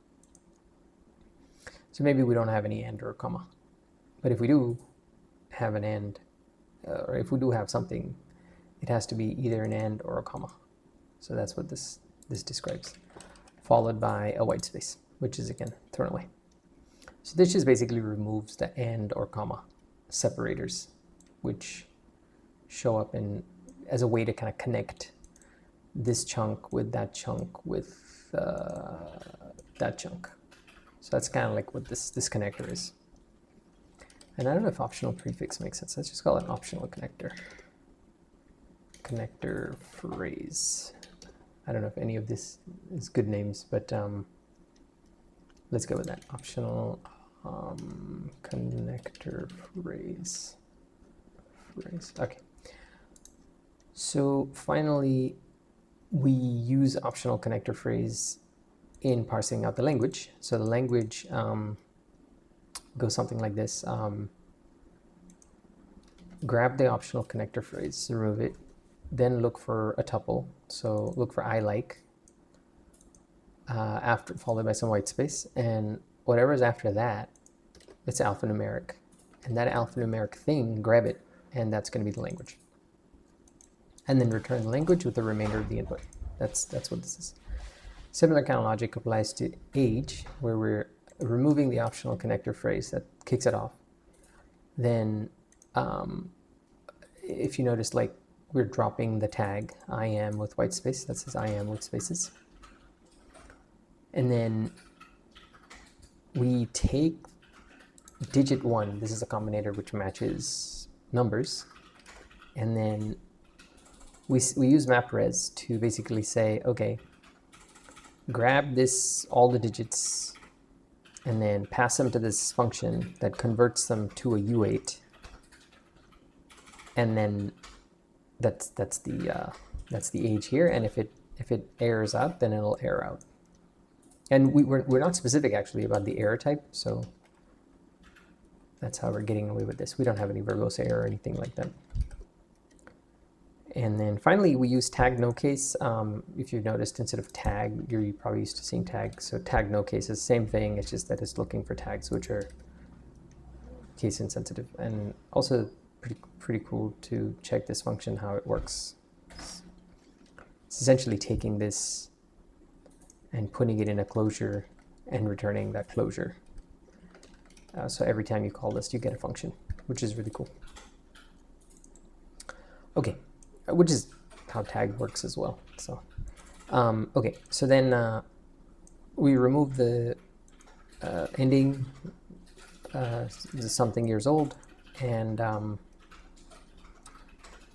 [SPEAKER 1] So maybe we don't have any and or comma. But if we do have an and, or if we do have something, it has to be either an and or a comma. So that's what this describes, followed by a white space, which is again thrown away. So this just basically removes the and or comma separators, which show up in as a way to kind of connect this chunk with that chunk with that chunk. So that's kind of like what this connector is. And I don't know if optional prefix makes sense. Let's just call it an optional connector. Connector phrase. I don't know if any of this is good names, but let's go with that. Optional connector phrase. Okay. So finally, we use optional connector phrase in parsing out the language. So the language goes something like this. Grab the optional connector phrase, remove it, then look for a tuple. So look for I like, after followed by some white space, and whatever is after that, it's alphanumeric. And that alphanumeric thing, grab it, and that's going to be the language. And then return the language with the remainder of the input. That's what this is. Similar kind of logic applies to age, where we're removing the optional connector phrase that kicks it off. Then if you notice, like, we're dropping the tag I am with white space. That says I am with spaces. And then we take digit 1. This is a combinator which matches numbers. And then we use mapres to basically say, okay, grab this, all the digits, and then pass them to this function that converts them to a U8. And then that's the age here, and if it errors out, then it'll error out. And we're not specific actually about the error type, so that's how we're getting away with this. We don't have any verbose error or anything like that. And then finally, we use tag no case. If you've noticed, instead of tag, you're probably used to seeing tag. So tag no case is the same thing. It's just that it's looking for tags which are case insensitive, and also pretty cool to check this function, how it works. It's essentially taking this and putting it in a closure and returning that closure. So every time you call this, you get a function, which is really cool. Okay, which is how tag works as well. So, okay, so then we remove the ending something years old, and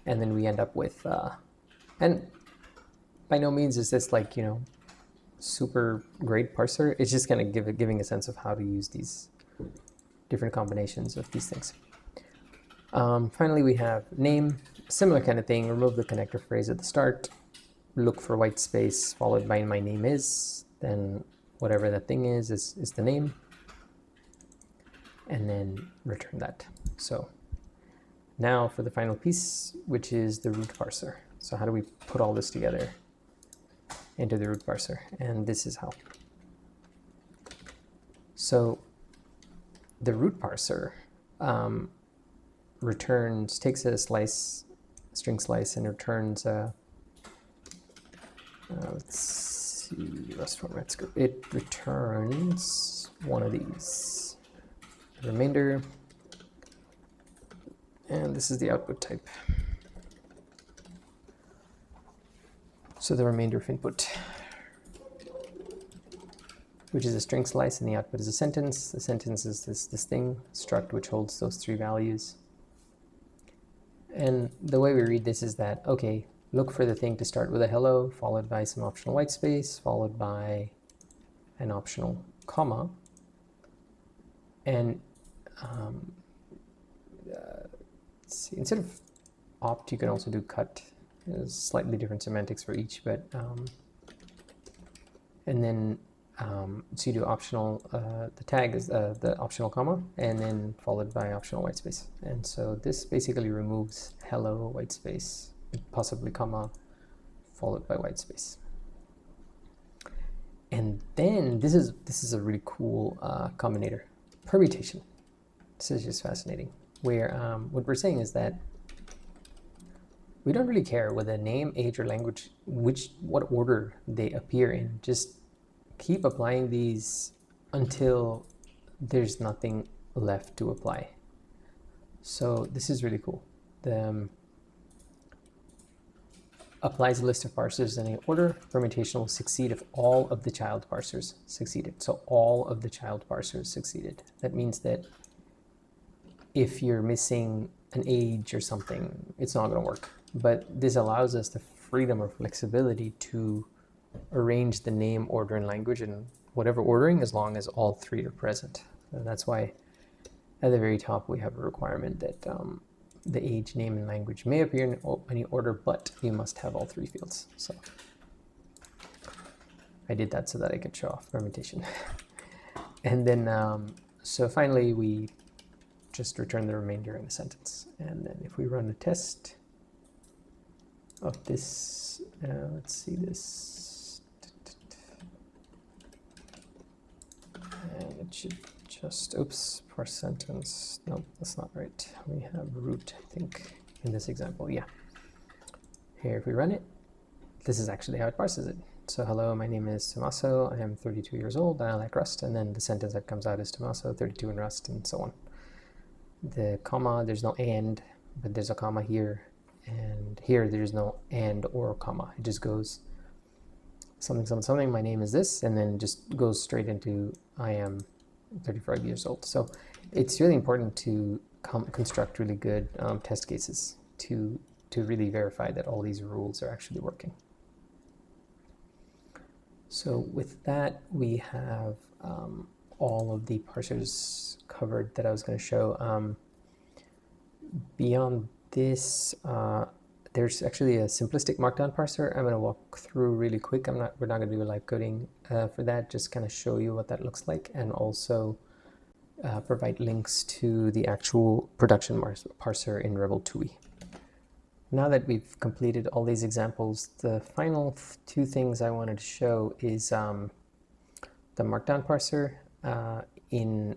[SPEAKER 1] then we end up with and by no means is this like, you know, super great parser. It's just kind of giving a sense of how to use these different combinations of these things. Finally, we have name, similar kind of thing. Remove the connector phrase at the start, look for white space followed by my name is, then whatever that thing is the name, and then return that. So now for the final piece, which is the root parser. So how do we put all this together into the root parser? And this is how. So the root parser takes a slice, string slice, and returns let's see, Rust format script. It returns one of these, the remainder, and this is the output type. So the remainder of input, which is a string slice, and the output is a sentence. The sentence is this thing, struct, which holds those three values. And the way we read this is that, okay, look for the thing to start with a hello, followed by some optional white space, followed by an optional comma. And let's see, instead of opt, you can also do cut. There's slightly different semantics for each, but and then so you do optional, the tag is the optional comma, and then followed by optional white space. And so this basically removes hello, white space, possibly comma, followed by white space. And then this is a really cool combinator, permutation. This is just fascinating, where what we're saying is that we don't really care whether name, age, or language, what order they appear in. Just keep applying these until there's nothing left to apply. So this is really cool. The applies a list of parsers in any order. Permutation will succeed if all of the child parsers succeeded. So all of the child parsers succeeded. That means that if you're missing an age or something, it's not going to work. But this allows us the freedom or flexibility to arrange the name, order, and language in whatever ordering, as long as all three are present. And that's why at the very top we have a requirement that the age, name, and language may appear in any order, but you must have all three fields. So I did that so that I could show off permutation. And then, so finally we just return the remainder in the sentence. And then if we run a test of this, let's see this, and it should just, oops, parse sentence. No, that's not right. We have root, I think, in this example. Yeah. Here, if we run it, this is actually how it parses it. So, hello, my name is Tommaso. I am 32 years old, and I like Rust. And then the sentence that comes out is Tommaso, 32 in Rust, and so on. The comma, there's no and, but there's a comma here. And here, there's no and or comma. It just goes something, something, something. My name is this, and then just goes straight into I am 35 years old. So it's really important to construct really good test cases to really verify that all these rules are actually working. So with that, we have all of the parsers covered that I was going to show. Beyond this, there's actually a simplistic Markdown parser. I'm going to walk through really quick. We're not going to do a live coding for that, just kind of show you what that looks like, and also provide links to the actual production parser in Rebel 2e. Now that we've completed all these examples, the final two things I wanted to show is the Markdown parser in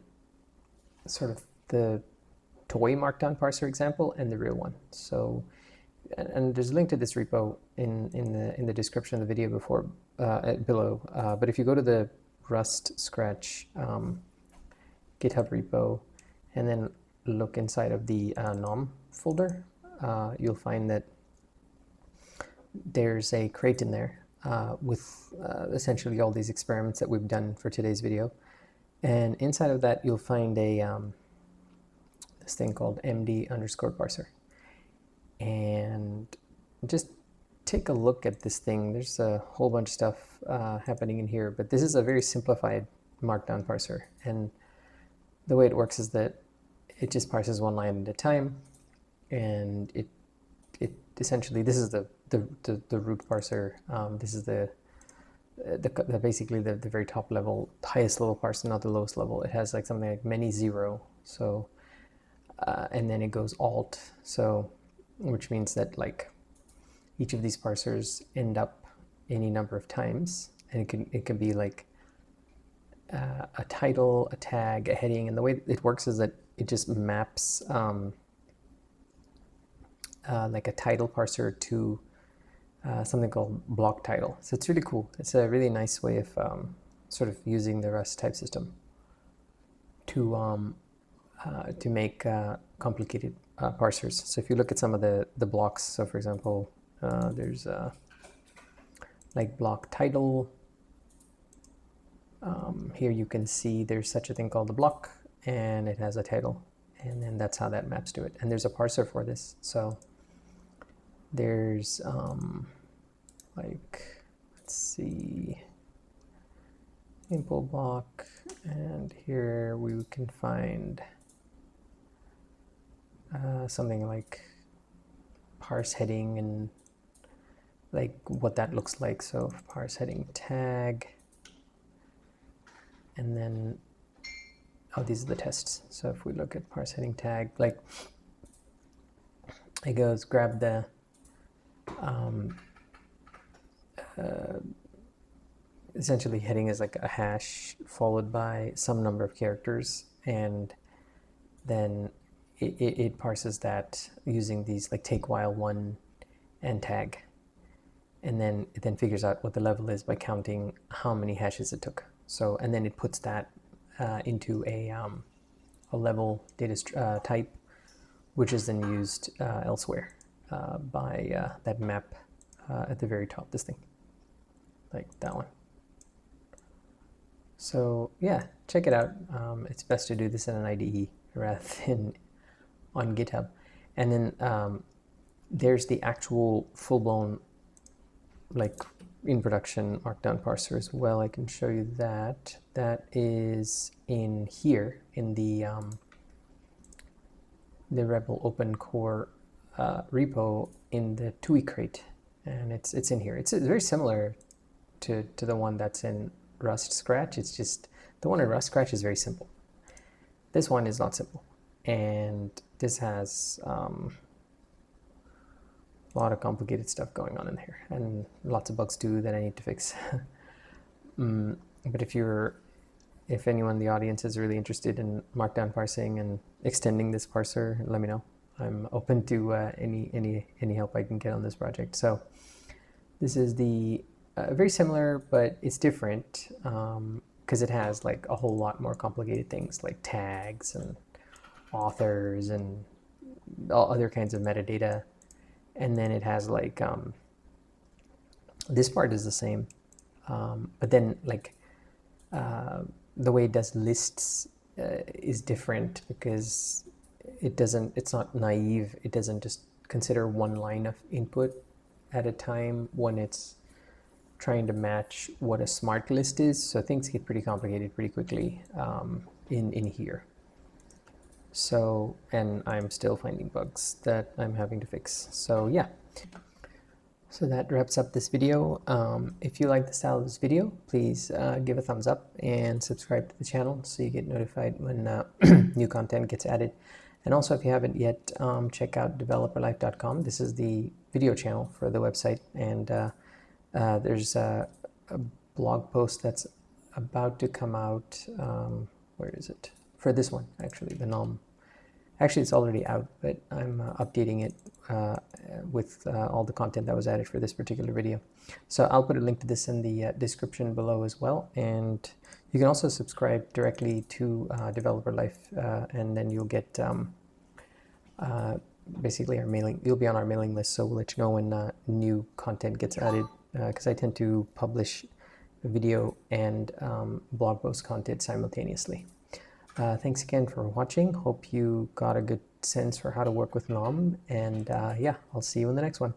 [SPEAKER 1] sort of the toy Markdown parser example and the real one. So and there's a link to this repo in the description of the video below. But if you go to the Rust Scratch GitHub repo and then look inside of the nom folder, you'll find that there's a crate in there with essentially all these experiments that we've done for today's video. And inside of that, you'll find a this thing called md_parser. And just take a look at this thing. There's a whole bunch of stuff happening in here, but this is a very simplified Markdown parser. And the way it works is that it just parses one line at a time, and it essentially, this is the root parser. This is basically the very top level, highest level parser, not the lowest level. It has like something like many 0, so and then it goes alt, so which means that like each of these parsers end up any number of times, and it can be like a title, a tag, a heading, and the way it works is that it just maps like a title parser to something called block title. So it's really cool. It's a really nice way of sort of using the Rust type system to make complicated parsers. So if you look at some of the blocks, so for example, there's like block title. Here you can see there's such a thing called the block, and it has a title, and then that's how that maps to it. And there's a parser for this. So there's like, let's see, simple block, and here we can find something like parse heading and like what that looks like. So parse heading tag, and then these are the tests. So if we look at parse heading tag, like it goes grab the essentially heading is like a hash followed by some number of characters, and then it parses that using these like take while one and tag, and then it then figures out what the level is by counting how many hashes it took. So and then it puts that into a level data type, which is then used elsewhere by that map at the very top, this thing, like that one. So yeah, check it out. It's best to do this in an IDE rather than on GitHub. And then there's the actual full-blown, like in production Markdown parser as well. I can show you that. That is in here in the Rebel Open Core repo in the TUI crate, and it's in here. It's very similar to the one that's in Rust Scratch. It's just the one in Rust Scratch is very simple. This one is not simple, and this has a lot of complicated stuff going on in here, and lots of bugs too that I need to fix. But if anyone in the audience is really interested in Markdown parsing and extending this parser, let me know. I'm open to any help I can get on this project. So this is the very similar, but it's different because it has like a whole lot more complicated things like tags and authors and all other kinds of metadata. And then it has like this part is the same, but then like the way it does lists is different because it's not naive. It doesn't just consider one line of input at a time when it's trying to match what a smart list is. So things get pretty complicated pretty quickly in here. So, and I'm still finding bugs that I'm having to fix. So yeah, so that wraps up this video. If you like the style of this video, please give a thumbs up and subscribe to the channel so you get notified when new content gets added. And also, if you haven't yet, check out developerlife.com. This is the video channel for the website, and there's a blog post that's about to come out. Where is it? For this one, actually, the nom. Actually, it's already out, but I'm updating it with all the content that was added for this particular video. So I'll put a link to this in the description below as well, and you can also subscribe directly to Developer Life, and then you'll get basically our mailing. You'll be on our mailing list, so we'll let you know when new content gets added, because I tend to publish video and blog post content simultaneously. Thanks again for watching. Hope you got a good sense for how to work with Nom, and yeah, I'll see you in the next one.